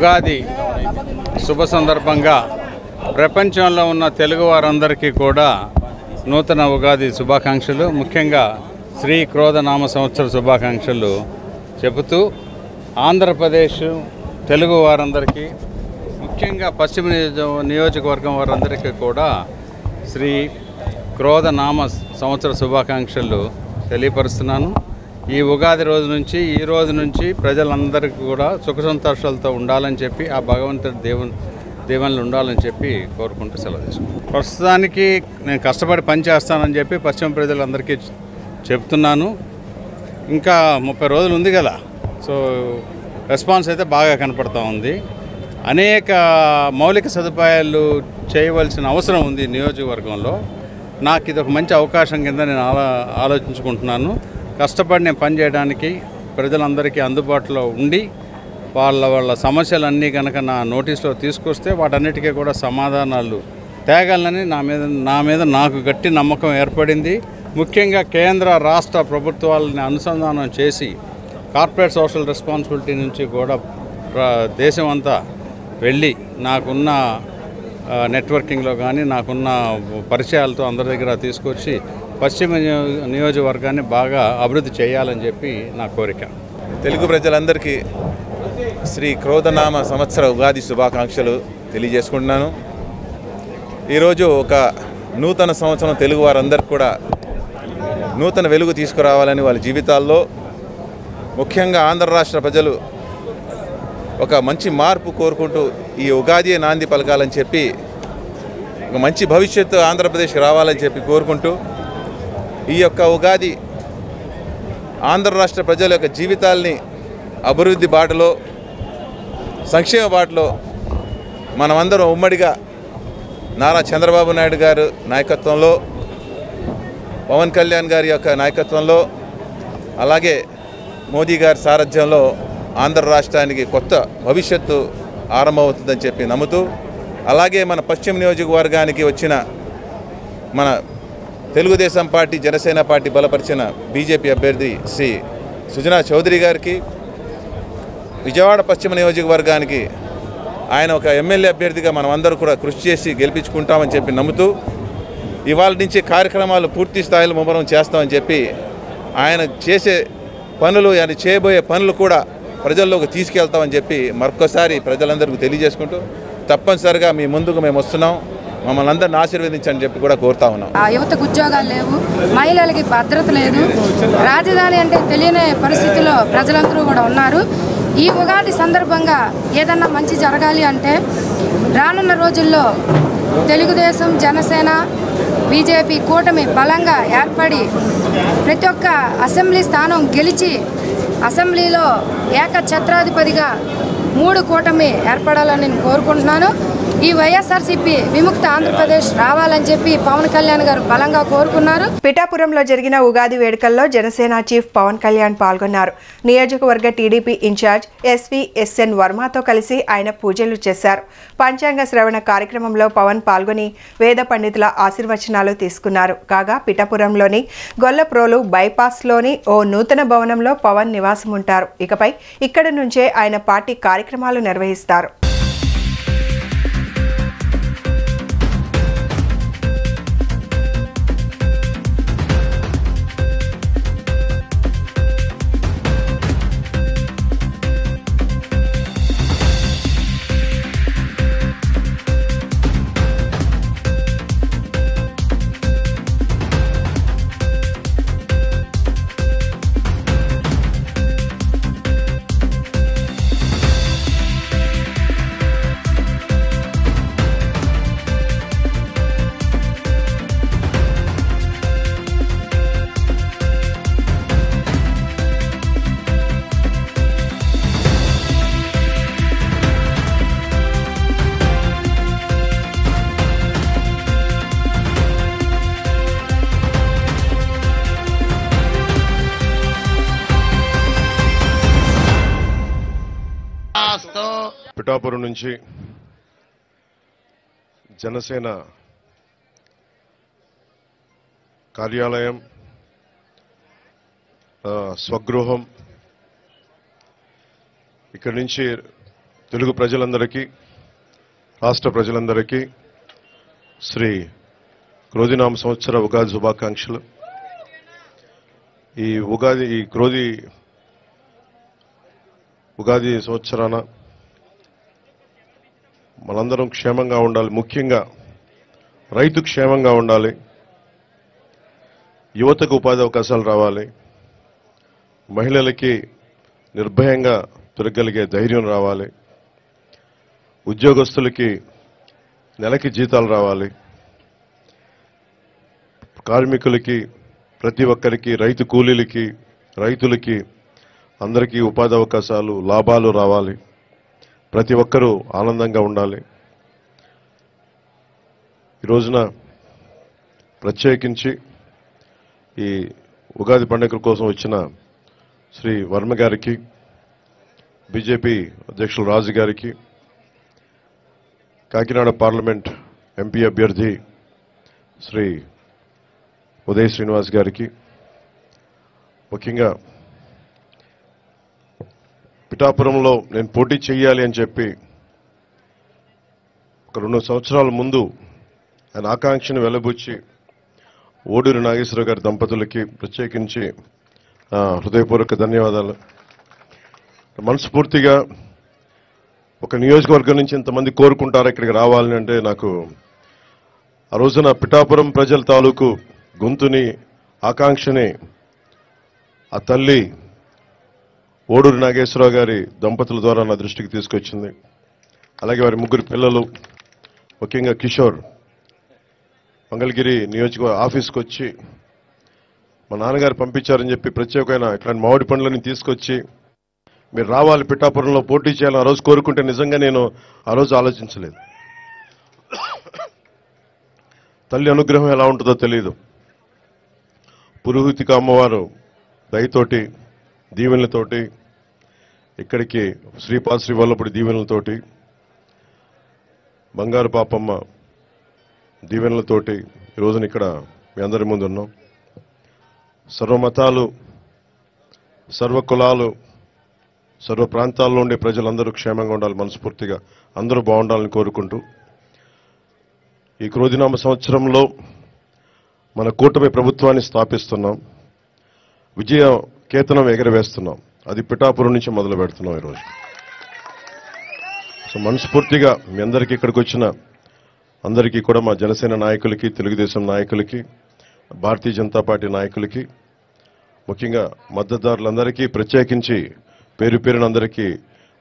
ఉగాది శుభ సందర్భంగా ప్రపంచంలో ఉన్న తెలుగు వారందరికీ కూడా నూతన ఉగాది శుభాకాంక్షలు, ముఖ్యంగా శ్రీ క్రోధనామ సంవత్సర శుభాకాంక్షలు చెబుతూ ఆంధ్రప్రదేశ్ తెలుగు వారందరికీ, ముఖ్యంగా పశ్చిమ నియోజకవర్గం వారందరికీ కూడా శ్రీ క్రోధనామ సంవత్సర శుభాకాంక్షలు తెలియపరుస్తున్నాను. ఈ ఉగాది రోజు నుంచి, ఈ రోజు నుంచి ప్రజలందరికీ కూడా సుఖ సంతోషాలతో ఉండాలని చెప్పి, ఆ భగవంతుడి దేవుళ్ళు ఉండాలని చెప్పి కోరుకుంటూ సెలవు తీసుకుంటాను. ప్రస్తుతానికి నేను కష్టపడి పని చేస్తానని చెప్పి పశ్చిమ ప్రజలందరికీ చెప్తున్నాను. ఇంకా 30 రోజులు ఉంది కదా, సో రెస్పాన్స్ అయితే బాగా కనపడుతూ ఉంది. అనేక మౌలిక సదుపాయాలు చేయవలసిన అవసరం ఉంది నియోజకవర్గంలో. నాకు ఇది ఒక మంచి అవకాశం కింద నేను ఆలోచించుకుంటున్నాను. కష్టపడి నేను పనిచేయడానికి, ప్రజలందరికీ అందుబాటులో ఉండి వాళ్ళ సమస్యలన్నీ కనుక నా నోటీస్లో తీసుకొస్తే వాటన్నిటికీ కూడా సమాధానాలు తేగలనని నా మీద నాకు గట్టి నమ్మకం ఏర్పడింది. ముఖ్యంగా కేంద్ర రాష్ట్ర ప్రభుత్వాలని అనుసంధానం చేసి కార్పొరేట్ సోషల్ రెస్పాన్సిబిలిటీ నుంచి కూడా దేశం అంతా వెళ్ళి నాకున్న నెట్వర్కింగ్లో కానీ నాకున్న పరిచయాలతో అందరి దగ్గర తీసుకొచ్చి పశ్చిమ నియోజకవర్గాన్ని బాగా అభివృద్ధి చేయాలని చెప్పి నా కోరిక. తెలుగు ప్రజలందరికీ శ్రీ క్రోధనామ సంవత్సర ఉగాది శుభాకాంక్షలు తెలియజేసుకుంటున్నాను. ఈరోజు ఒక నూతన సంవత్సరం తెలుగు వారందరికీ కూడా నూతన వెలుగు తీసుకురావాలని, వాళ్ళ జీవితాల్లో ముఖ్యంగా ఆంధ్ర రాష్ట్ర ప్రజలు ఒక మంచి మార్పు కోరుకుంటూ ఈ ఉగాది నాంది పలకాలని చెప్పి ఒక మంచి భవిష్యత్తు ఆంధ్రప్రదేశ్కి రావాలని చెప్పి కోరుకుంటూ ఈ యొక్క ఉగాది ఆంధ్ర రాష్ట్ర ప్రజల యొక్క జీవితాల్ని అభివృద్ధి బాటలో సంక్షేమ బాటలో మనమందరం ఉమ్మడిగా నారా చంద్రబాబు నాయుడు గారు నాయకత్వంలో పవన్ కళ్యాణ్ గారి యొక్క నాయకత్వంలో అలాగే మోదీ గారి సారథ్యంలో ఆంధ్ర రాష్ట్రానికి కొత్త భవిష్యత్తు ఆరంభమవుతుందని చెప్పి నమ్ముతూ అలాగే మన పశ్చిమ నియోజకవర్గానికి వచ్చిన మన తెలుగుదేశం పార్టీ జనసేన పార్టీ బలపరిచిన బీజేపీ అభ్యర్థి శ్రీ సుజనా చౌదరి గారికి విజయవాడ పశ్చిమ నియోజకవర్గానికి ఆయన ఒక ఎమ్మెల్యే అభ్యర్థిగా మనం అందరూ కూడా కృషి చేసి గెలిపించుకుంటామని చెప్పి నమ్ముతూ ఇవాళ నుంచి కార్యక్రమాలు పూర్తి స్థాయిలో ముమ్మరం చేస్తామని చెప్పి ఆయన చేసే పనులు ఆయన చేయబోయే పనులు కూడా ప్రజల్లోకి తీసుకెళ్తామని చెప్పి మరొకసారి ప్రజలందరికీ తెలియజేసుకుంటూ తప్పనిసరిగా మీ ముందుకు మేము వస్తున్నాం, మమ్మల్ని అందరిని ఆశీర్వదించని చెప్పి కూడా కోరుతా ఉన్నాం. యువతకు ఉద్యోగాలు లేవు, మహిళలకి భద్రత లేదు, రాజధాని అంటే తెలియని పరిస్థితిలో ప్రజలందరూ కూడా ఉన్నారు. ఈ ఉగాది సందర్భంగా ఏదన్నా మంచి జరగాలి అంటే రానున్న రోజుల్లో తెలుగుదేశం జనసేన బీజేపీ కూటమి బలంగా ఏర్పడి ప్రతి ఒక్క అసెంబ్లీ స్థానం గెలిచి అసెంబ్లీలో ఏకఛత్రాధిపతిగా 3 కూటమి ఏర్పడాలని నేను కోరుకుంటున్నాను. ఈ వైఎస్ఆర్సీపీ విముక్త ఆంధ్రప్రదేశ్ రావాలని చెప్పి పవన్ కళ్యాణ్ గారు బలంగా కోరుకున్నారు. పిఠాపురంలో జరిగిన ఉగాది వేడుకల్లో జనసేన చీఫ్ పవన్ కళ్యాణ్ పాల్గొన్నారు. నియోజకవర్గ టీడీపీ ఇన్ఛార్జ్ ఎస్ఎన్ వర్మతో కలిసి ఆయన పూజలు చేశారు. పంచాంగ శ్రవణ కార్యక్రమంలో పవన్ పాల్గొని వేద పండితుల ఆశీర్వచనాలు తీసుకున్నారు. కాగా పిఠాపురంలోని గొల్లప్రోలు బైపాస్లోని ఓ నూతన భవనంలో పవన్ నివాసం ఉంటారు. ఇకపై ఇక్కడి నుంచే ఆయన పార్టీ కార్యక్రమాలు నిర్వహిస్తారు. పిఠాపురం నుంచి జనసేన కార్యాలయం, స్వగృహం, ఇక్కడి నుంచి తెలుగు ప్రజలందరికీ, రాష్ట్ర ప్రజలందరికీ శ్రీ క్రోధినామ సంవత్సర ఉగాది శుభాకాంక్షలు. ఈ ఉగాది సంవత్సరాన మనందరం క్షేమంగా ఉండాలి. ముఖ్యంగా రైతు క్షేమంగా ఉండాలి, యువతకు ఉపాధి అవకాశాలు రావాలి, మహిళలకి నిర్భయంగా తిరగలిగే ధైర్యం రావాలి, ఉద్యోగస్తులకి నెలకి జీతాలు రావాలి, కార్మికులకి ప్రతి ఒక్కరికి, రైతు కూలీలకి, రైతులకి అందరికీ ఉపాధి అవకాశాలు, లాభాలు రావాలి, ప్రతి ఒక్కరూ ఆనందంగా ఉండాలి. ఈ రోజున ప్రత్యేకించి ఈ ఉగాది పండుగ కోసం వచ్చిన శ్రీ వర్మ గారికి, బీజేపీ అధ్యక్షులు రాజు గారికి, కాకినాడ పార్లమెంట్ ఎంపీ అభ్యర్థి శ్రీ ఉదయ్ శ్రీనివాస్ గారికి, ముఖ్యంగా పిఠాపురంలో నేను పోటీ చేయాలి అని చెప్పి ఒక 2 సంవత్సరాల ముందు ఆయన ఆకాంక్షను వెలబుచ్చి ఓడూరి నాగేశ్వర గారి దంపతులకి ప్రత్యేకించి హృదయపూర్వక ధన్యవాదాలు. మనస్ఫూర్తిగా ఒక నియోజకవర్గం నుంచి ఇంతమంది కోరుకుంటారు ఇక్కడికి రావాలని అంటే, నాకు ఆ రోజున పిఠాపురం ప్రజల తాలూకు గొంతుని, ఆకాంక్షని ఆ తల్లి ఓడూరు నాగేశ్వరరావు గారి దంపతుల ద్వారా నా దృష్టికి తీసుకొచ్చింది. అలాగే వారి ముగ్గురు పిల్లలు, ముఖ్యంగా కిషోర్ మంగళగిరి నియోజకవర్గ ఆఫీస్కి వచ్చి మా నాన్నగారు పంపించారని చెప్పి ప్రత్యేకమైన ఇట్లాంటి మామిడి పండ్లని తీసుకొచ్చి మీరు రావాలి, పిఠాపురంలో పోటీ చేయాలని ఆ రోజు కోరుకుంటే నిజంగా నేను ఆ రోజు ఆలోచించలేదు. తల్లి అనుగ్రహం ఎలా ఉంటుందో తెలియదు. పురోహితిక అమ్మవారు దయతోటి దీవెనలతోటి ఇక్కడికి శ్రీపాద శ్రీ వల్లపుడి దీవెనలతోటి బంగారు పాపమ్మ దీవెనలతోటి ఈ రోజున ఇక్కడ మీ అందరి ముందు ఉన్నాం. సర్వమతాలు, సర్వ కులాలు, సర్వ ప్రాంతాల్లో ఉండే ప్రజలందరూ క్షేమంగా ఉండాలి, మనస్ఫూర్తిగా అందరూ బాగుండాలని కోరుకుంటూ ఈ క్రోధినామ సంవత్సరంలో మన కూటమి ప్రభుత్వాన్ని స్థాపిస్తున్నాం. విజయ కేతనం ఎగరవేస్తున్నాం. అది పిఠాపురం నుంచి మొదలు పెడుతున్నాం ఈరోజు. సో మనస్ఫూర్తిగా మీ అందరికీ ఇక్కడికి వచ్చిన అందరికీ కూడా, మా జనసేన నాయకులకి, తెలుగుదేశం నాయకులకి, భారతీయ జనతా పార్టీ నాయకులకి, ముఖ్యంగా మద్దతుదారులందరికీ ప్రత్యేకించి పేరు పేరున అందరికీ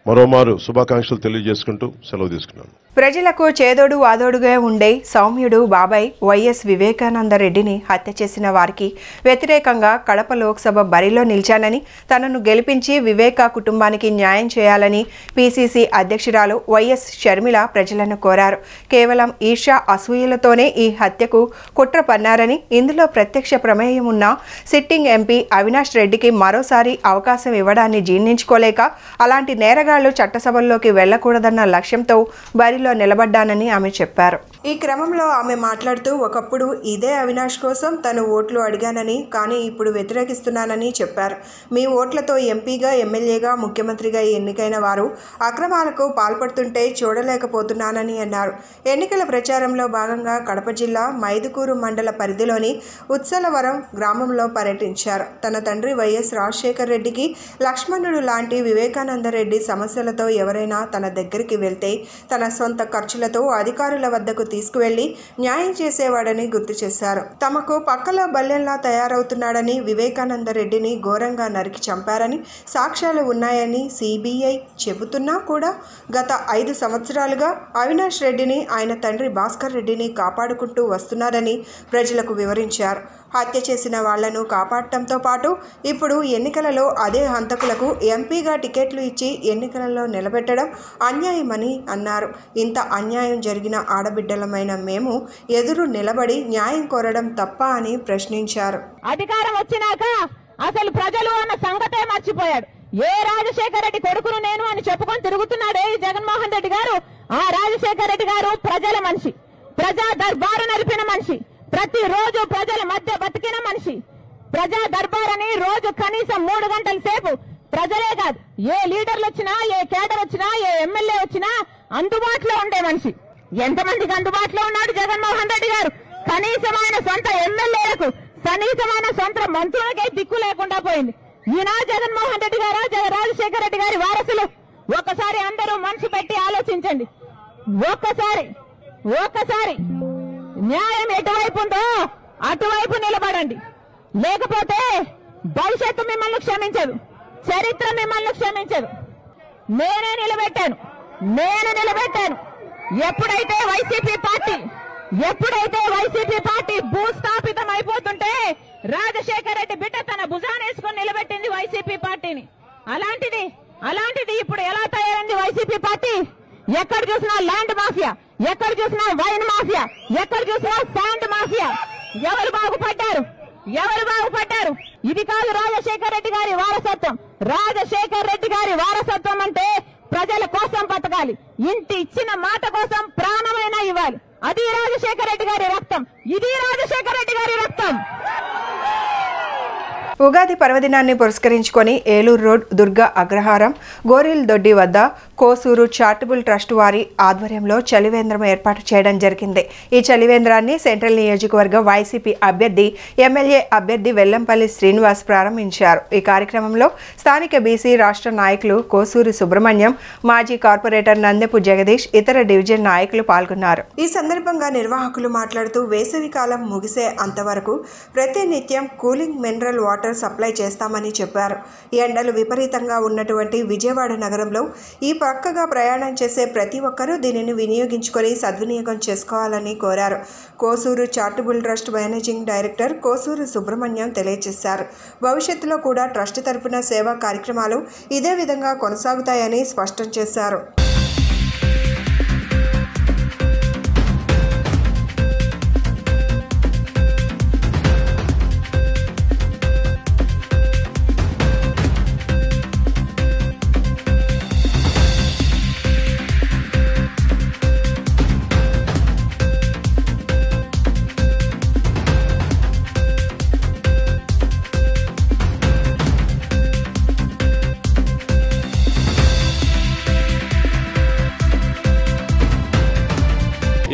మరోమారు శుభాకాంక్షలు తెలియజేసుకుంటూ సెలవు తీసుకున్నాను. ప్రజలకు చేదోడు వాదోడుగా ఉండే సౌమ్యుడు బాబాయ్ వైఎస్ వివేకానంద రెడ్డిని హత్య చేసిన వారికి వ్యతిరేకంగా కడప లోక్సభ బరిలో నిలిచానని, తనను గెలిపించి వివేక కుటుంబానికి న్యాయం చేయాలని పీసీసీ అధ్యక్షురాలు వైఎస్ షర్మిల ప్రజలను కోరారు. కేవలం ఈర్ష్య, అసూయలతోనే ఈ హత్యకు కుట్ర పన్నారని, ఇందులో ప్రత్యక్ష ప్రమేయం ఉన్న సిట్టింగ్ ఎంపీ అవినాష్ రెడ్డికి మరోసారి అవకాశం ఇవ్వడాన్ని జీర్ణించుకోలేక అలాంటి నేరగాళ్లు చట్టసభల్లోకి వెళ్లకూడదన్న లక్ష్యంతో బరిలో నిలబడ్డానని ఆమె చెప్పారు. ఈ క్రమంలో ఆమె మాట్లాడుతూ, ఒకప్పుడు ఇదే అవినాష్ కోసం తను ఓట్లు అడిగానని, కానీ ఇప్పుడు వ్యతిరేకిస్తున్నానని చెప్పారు. మీ ఓట్లతో ఎంపీగా, ఎమ్మెల్యేగా, ముఖ్యమంత్రిగా ఎన్నికైన వారు అక్రమాలకు పాల్పడుతుంటే చూడలేకపోతున్నానని అన్నారు. ఎన్నికల ప్రచారంలో భాగంగా కడప జిల్లా మైదుకూరు మండల పరిధిలోని ఉత్సలవరం గ్రామంలో పర్యటించారు. తన తండ్రి వైఎస్ రాజశేఖర్ రెడ్డికి లక్ష్మణుడు లాంటి వివేకానంద రెడ్డి సమస్యలతో ఎవరైనా తన దగ్గరికి వెళ్తే తన సొంత ఖర్చులతో అధికారుల వద్దకు తీసుకువెళ్లి న్యాయం చేసేవాడని గుర్తు చేశారు. తమకు పక్కలో బల్లెంలా తయారవుతున్నాడని, వివేకానంద రెడ్డిని ఘోరంగా నరికి చంపారని సాక్ష్యాలు ఉన్నాయని సిబిఐ చెబుతున్నా కూడా గత 5 సంవత్సరాలుగా అవినాష్ రెడ్డిని, ఆయన తండ్రి భాస్కర్ రెడ్డిని కాపాడుకుంటూ వస్తున్నారని ప్రజలకు వివరించారు. హత్య చేసిన వాళ్లను కాపాడటంతో పాటు ఇప్పుడు ఎన్నికలలో అదే హంతకులకు ఎంపీగా టికెట్లు ఇచ్చి ఎన్నికలలో నిలబెట్టడం అన్యాయమని అన్నారు. ఇంత అన్యాయం జరిగిన ఆడబిడ్డలమైన మేము ఎదురు నిలబడి న్యాయం కోరడం తప్ప అని ప్రశ్నించారు. అధికారం వచ్చినాక అసలు ప్రజలు అన్న సంగతే మర్చిపోయాడు. ఏ రాజశేఖర రెడ్డి కొడుకును నేను అని చెప్పుకొని తిరుగుతున్నాడే ఈ జగన్మోహన్ రెడ్డి గారు. ఆ రాజశేఖర రెడ్డి గారు ప్రజల మనిషి, ప్రజా దర్బారు నడిపిన మనిషి, ప్రతిరోజు ప్రజల మధ్య బతికిన మనిషి. ప్రజా దర్బార్ అని రోజు కనీసం 3 గంటల సేపు ప్రజలే కాదు, ఏ లీడర్లు వచ్చినా, ఏ కేడర్ వచ్చినా, ఏ ఎమ్మెల్యే వచ్చినా అందుబాటులో ఉండే మనిషి. ఎంతమందికి అందుబాటులో ఉన్నాడు జగన్మోహన్ రెడ్డి గారు? కనీసం ఆయన సొంత ఎమ్మెల్యేలకు, కనీసమైన సొంత మంత్రులకే దిక్కు లేకుండా పోయింది. ఈయన జగన్మోహన్ రెడ్డి గారు, రాజశేఖర రెడ్డి గారి వారసులు? ఒక్కసారి అందరూ మనసు పెట్టి ఆలోచించండి. ఒక్కసారి న్యాయం ఎటువైపు ఉందో అటువైపు నిలబడండి. లేకపోతే భవిష్యత్తు మిమ్మల్ని క్షమించదు, చరిత్ర మిమ్మల్ని క్షమించదు. నేను నిలబెట్టాను. ఎప్పుడైతే వైసీపీ పార్టీ భూస్థాపితం అయిపోతుంటే రాజశేఖర రెడ్డి బిడ్డ తన భుజానేసుకొని నిలబెట్టింది వైసీపీ పార్టీని. అలాంటిది ఇప్పుడు ఎలా తయారైంది వైసీపీ పార్టీ? ఎక్కడ చూసినా ల్యాండ్ మాఫియా, ఎక్కడ చూసినా వైన్ మాఫియా, ఎక్కడ చూసినా శాండ్ మాఫియా. ఎవరు బాగుపడ్డారు? ఇది కాదు రాజశేఖర రెడ్డి గారి వారసత్వం. రాజశేఖర రెడ్డి గారి వారసత్వం అంటే ప్రజల కోసం బతకాలి, ఇంటి ఇచ్చిన మాట కోసం ప్రాణమైనా ఇవ్వాలి. అది రాజశేఖర రెడ్డి గారి రక్తం, ఇది రాజశేఖర రెడ్డి గారి రక్తం. ఉగాది పర్వదినాన్ని పురస్కరించుకొని ఏలూరు రోడ్ దుర్గా అగ్రహారం గోరిల్ దొడ్డి వద్ద కోసూరు చారిటబుల్ ట్రస్ట్ వారి ఆధ్వర్యంలో చలివేంద్రం ఏర్పాటు చేయడం జరిగింది. ఈ చలివేంద్రాన్ని సెంట్రల్ నియోజకవర్గ వైసీపీ అభ్యర్థి, ఎమ్మెల్యే అభ్యర్థి వెల్లంపల్లి శ్రీనివాస్ ప్రారంభించారు. ఈ కార్యక్రమంలో స్థానిక బీసీ రాష్ట్ర నాయకులు కోసూరి సుబ్రహ్మణ్యం, మాజీ కార్పొరేటర్ నందెపు జగదీష్, ఇతర డివిజన్ నాయకులు పాల్గొన్నారు. ఈ సందర్భంగా నిర్వాహకులు మాట్లాడుతూ వేసవి కాలం ముగిసే అంతవరకు ప్రతినిత్యం cooling mineral water water supply చేస్తామని చెప్పారు. ఎండలు విపరీతంగా ఉన్నటువంటి విజయవాడ నగరంలో ఈ పక్కగా ప్రయాణం చేసే ప్రతి ఒక్కరూ దీనిని వినియోగించుకొని సద్వినియోగం చేసుకోవాలని కోరారు. Kosuru charitable trust managing director Kosuru Subrahmanyam తెలియజేశారు. భవిష్యత్తులో కూడా ట్రస్ట్ తరపున సేవా కార్యక్రమాలు ఇదే విధంగా కొనసాగుతాయని స్పష్టం చేశారు.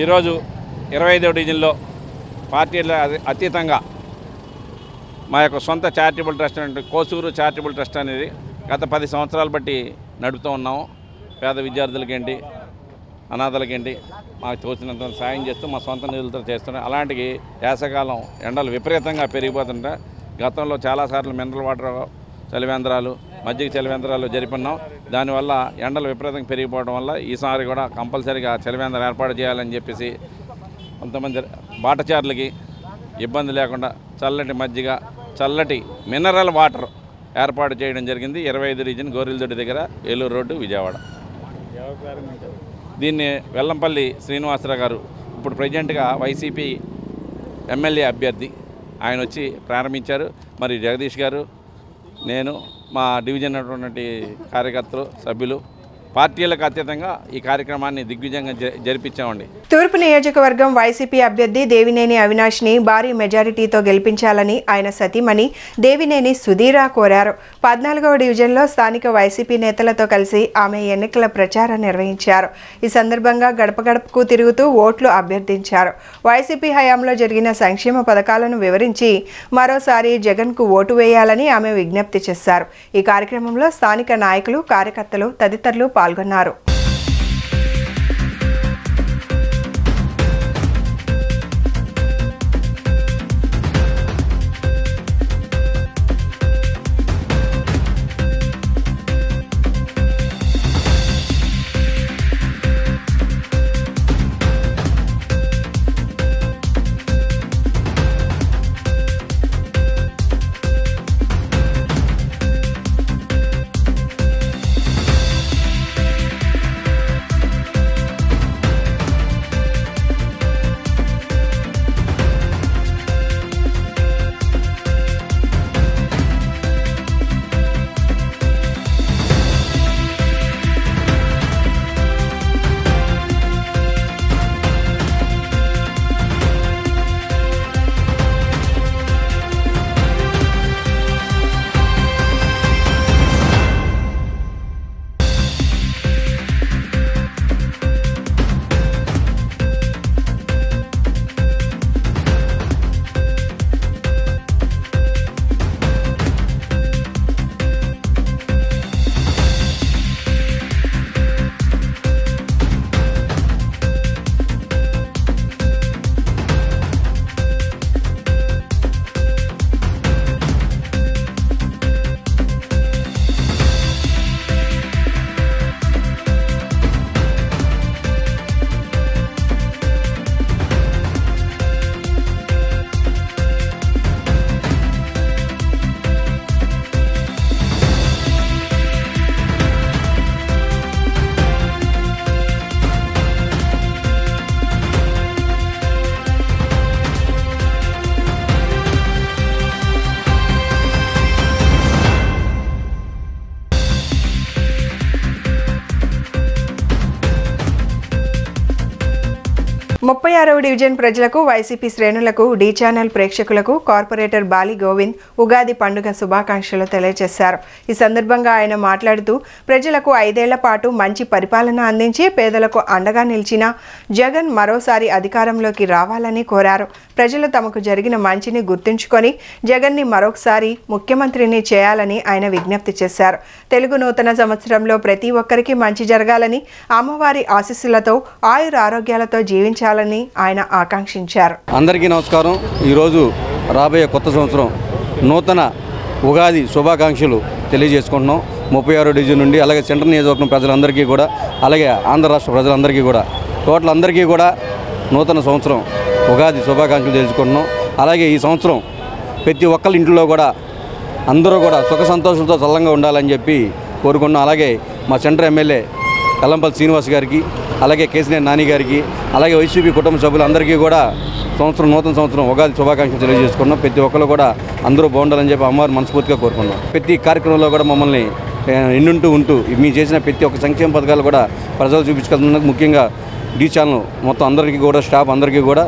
ఈరోజు 25వ డివిజన్లో పార్టీల అతీతంగా మా యొక్క సొంత చారిటబుల్ ట్రస్ట్ అంటే కోసూరు చారిటబుల్ ట్రస్ట్ అనేది గత 10 సంవత్సరాలు బట్టి నడుపుతూ ఉన్నాము. పేద విద్యార్థులకేంటి, అనాథలకేంటి మాకు తోచినంత సాయం చేస్తూ మా సొంత నిధులతో చేస్తున్నాం. అలాంటి వేసవకాలం ఎండలు విపరీతంగా పెరిగిపోతుంటాయి. గతంలో చాలాసార్లు మినరల్ వాటర్ చలివేంద్రాలు, మజ్జిగ చలివేంద్రాలు జరిపినాం. దానివల్ల ఎండలు విపరీతంగా పెరిగిపోవడం వల్ల ఈసారి కూడా కంపల్సరీగా చలివేంద్రం ఏర్పాటు చేయాలని చెప్పేసి కొంతమంది బాటచారులకి ఇబ్బంది లేకుండా చల్లటి మజ్జిగ, చల్లటి మినరల్ వాటర్ ఏర్పాటు చేయడం జరిగింది. 25 డివిజన్ గోరిల్దొడ్డి దగ్గర, ఏలూరు రోడ్డు, విజయవాడ. దీన్ని వెల్లంపల్లి శ్రీనివాసరావు గారు ఇప్పుడు ప్రజెంట్గా వైసీపీ ఎమ్మెల్యే అభ్యర్థి ఆయన వచ్చి ప్రారంభించారు. మరి జగదీష్ గారు, నేను, మా డివిజన్ ఉన్నటువంటి కార్యకర్తలు, సభ్యులు పార్టీలకు అతీతంగా ఈ కార్యక్రమాన్ని దిగ్విజయంగా జరిపించామండి. తూర్పు నియోజకవర్గం వైసీపీ అభ్యర్థి దేవినేని అవినాష్ని భారీ మెజారిటీతో గెలిపించాలని ఆయన సతీమణి దేవినేని సుధీరా కోరారు. 14వ డివిజన్లో స్థానిక వైసీపీ నేతలతో కలిసి ఆమె ఎన్నికల ప్రచారం నిర్వహించారు. ఈ సందర్భంగా గడప గడపకు తిరుగుతూ ఓట్లు అభ్యర్థించారు. వైసీపీ హయాంలో జరిగిన సంక్షేమ పథకాలను వివరించి మరోసారి జగన్కు ఓటు వేయాలని ఆమె విజ్ఞప్తి చేశారు. ఈ కార్యక్రమంలో స్థానిక నాయకులు, కార్యకర్తలు తదితరులు పాల్గొన్నారు. ముప్పై 36వ డివిజన్ ప్రజలకు, వైసీపీ శ్రేణులకు, డి ఛానల్ ప్రేక్షకులకు కార్పొరేటర్ బాలి గోవింద్ ఉగాది పండుగ శుభాకాంక్షలు తెలియజేశారు. ఈ సందర్భంగా ఆయన మాట్లాడుతూ ప్రజలకు 5 ఏళ్ల పాటు మంచి పరిపాలన అందించి పేదలకు అండగా నిలిచిన జగన్ మరోసారి అధికారంలోకి రావాలని కోరారు. ప్రజలు తమకు జరిగిన మంచిని గుర్తుంచుకొని జగన్ని మరొకసారి ముఖ్యమంత్రిని చేయాలని ఆయన విజ్ఞప్తి చేశారు. తెలుగు నూతన సంవత్సరంలో ప్రతి ఒక్కరికి మంచి జరగాలని, అమ్మవారి ఆశీస్సులతో ఆయుర ఆరోగ్యాలతో జీవించాలని ఆయన ఆకాంక్షించారు. అందరికీ నమస్కారం. ఈరోజు రాబోయే కొత్త సంవత్సరం నూతన ఉగాది శుభాకాంక్షలు తెలియజేసుకుంటున్నాం 36వ డివిజన్ నుండి. అలాగే సెంట్రల్ నియోజకవర్గం ప్రజలందరికీ కూడా, అలాగే ఆంధ్ర రాష్ట్ర ప్రజలందరికీ కూడా, టోటల్ అందరికీ కూడా నూతన సంవత్సరం ఉగాది శుభాకాంక్షలు తెలుసుకుంటున్నాం. అలాగే ఈ సంవత్సరం ప్రతి ఒక్కరి ఇంట్లో కూడా అందరూ కూడా సుఖ సంతోషాలతో చల్లంగా ఉండాలని చెప్పి కోరుకున్నాం. అలాగే మా సెంటర్ ఎమ్మెల్యే కల్లంపల్లి శ్రీనివాస్ గారికి, అలాగే కేసినేని నాని గారికి, అలాగే వైసీపీ కుటుంబ సభ్యులందరికీ కూడా నూతన సంవత్సరం ఉగాది శుభాకాంక్షలు తెలియజేసుకున్నాం. ప్రతి ఒక్కరు కూడా అందరూ బాగుండాలని చెప్పి అమ్మవారు మనస్ఫూర్తిగా కోరుకున్నాం. ప్రతి కార్యక్రమంలో కూడా మమ్మల్ని ఉంటూ మీ చేసిన ప్రతి ఒక్క సంక్షేమ పథకాలు కూడా ప్రజలు చూపించుకెళ్తున్నందుకు ముఖ్యంగా డి ఛానల్ మొత్తం అందరికీ కూడా, స్టాఫ్ అందరికీ కూడా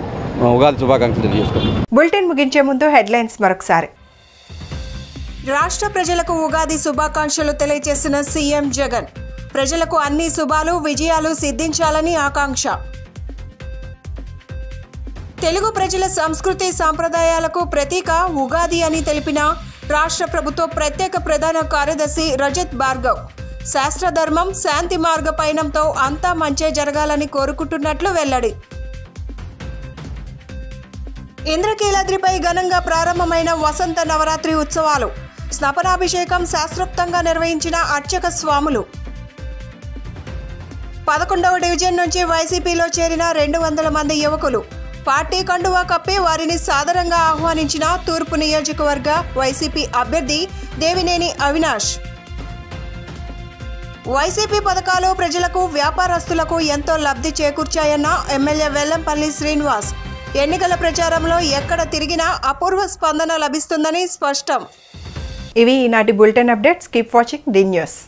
ఉగాది శుభాకాంక్షలు తెలియజేసుకున్నాం. బులెటిన్ ముగించే ముందు హెడ్లైన్స్ మరొకసారి. రాష్ట్ర ప్రజలకు ఉగాది శుభాకాంక్షలు తెలియజేసిన సీఎం జగన్. ప్రజలకు అన్ని శుభాలు విజయాలు సిద్ధించాలని ఆకాంక్ష. తెలుగు ప్రజల సంస్కృతి సాంప్రదాయాలకు ప్రతీక ఉగాది అని తెలిపిన రాష్ట్ర ప్రభుత్వ ప్రత్యేక ప్రధాన కార్యదర్శి రజత్ భార్గవ్. శాస్త్రధర్మం శాంతి మార్గ పయనంతో అంతా మంచే జరగాలని కోరుకుంటున్నట్లు వెల్లడి. ఇంద్రకీలాద్రిపై ఘనంగా ప్రారంభమైన వసంత నవరాత్రి ఉత్సవాలు. స్నపనాభిషేకం శాస్త్రోక్తంగా నిర్వహించిన అర్చక స్వాములు. 11వ డివిజన్ నుంచి వైసీపీలో చేరిన 200 మంది యువకులు. పార్టీ కండువా కప్పి వారిని సాదరంగా ఆహ్వానించిన తూర్పు నియోజకవర్గ వైసీపీ అభ్యర్థి దేవినేని అవినాష్. వైసీపీ పథకాలు ప్రజలకు వ్యాపారస్తులకు ఎంతో లబ్ధి చేకూర్చాయన్న ఎమ్మెల్యే వెల్లంపల్లి శ్రీనివాస్. ఎన్నికల ప్రచారంలో ఎక్కడ తిరిగినా అపూర్వ స్పందన లభిస్తుందని స్పష్టం. ఇవి ఈనాటి bulletin updates. Keep watching the news.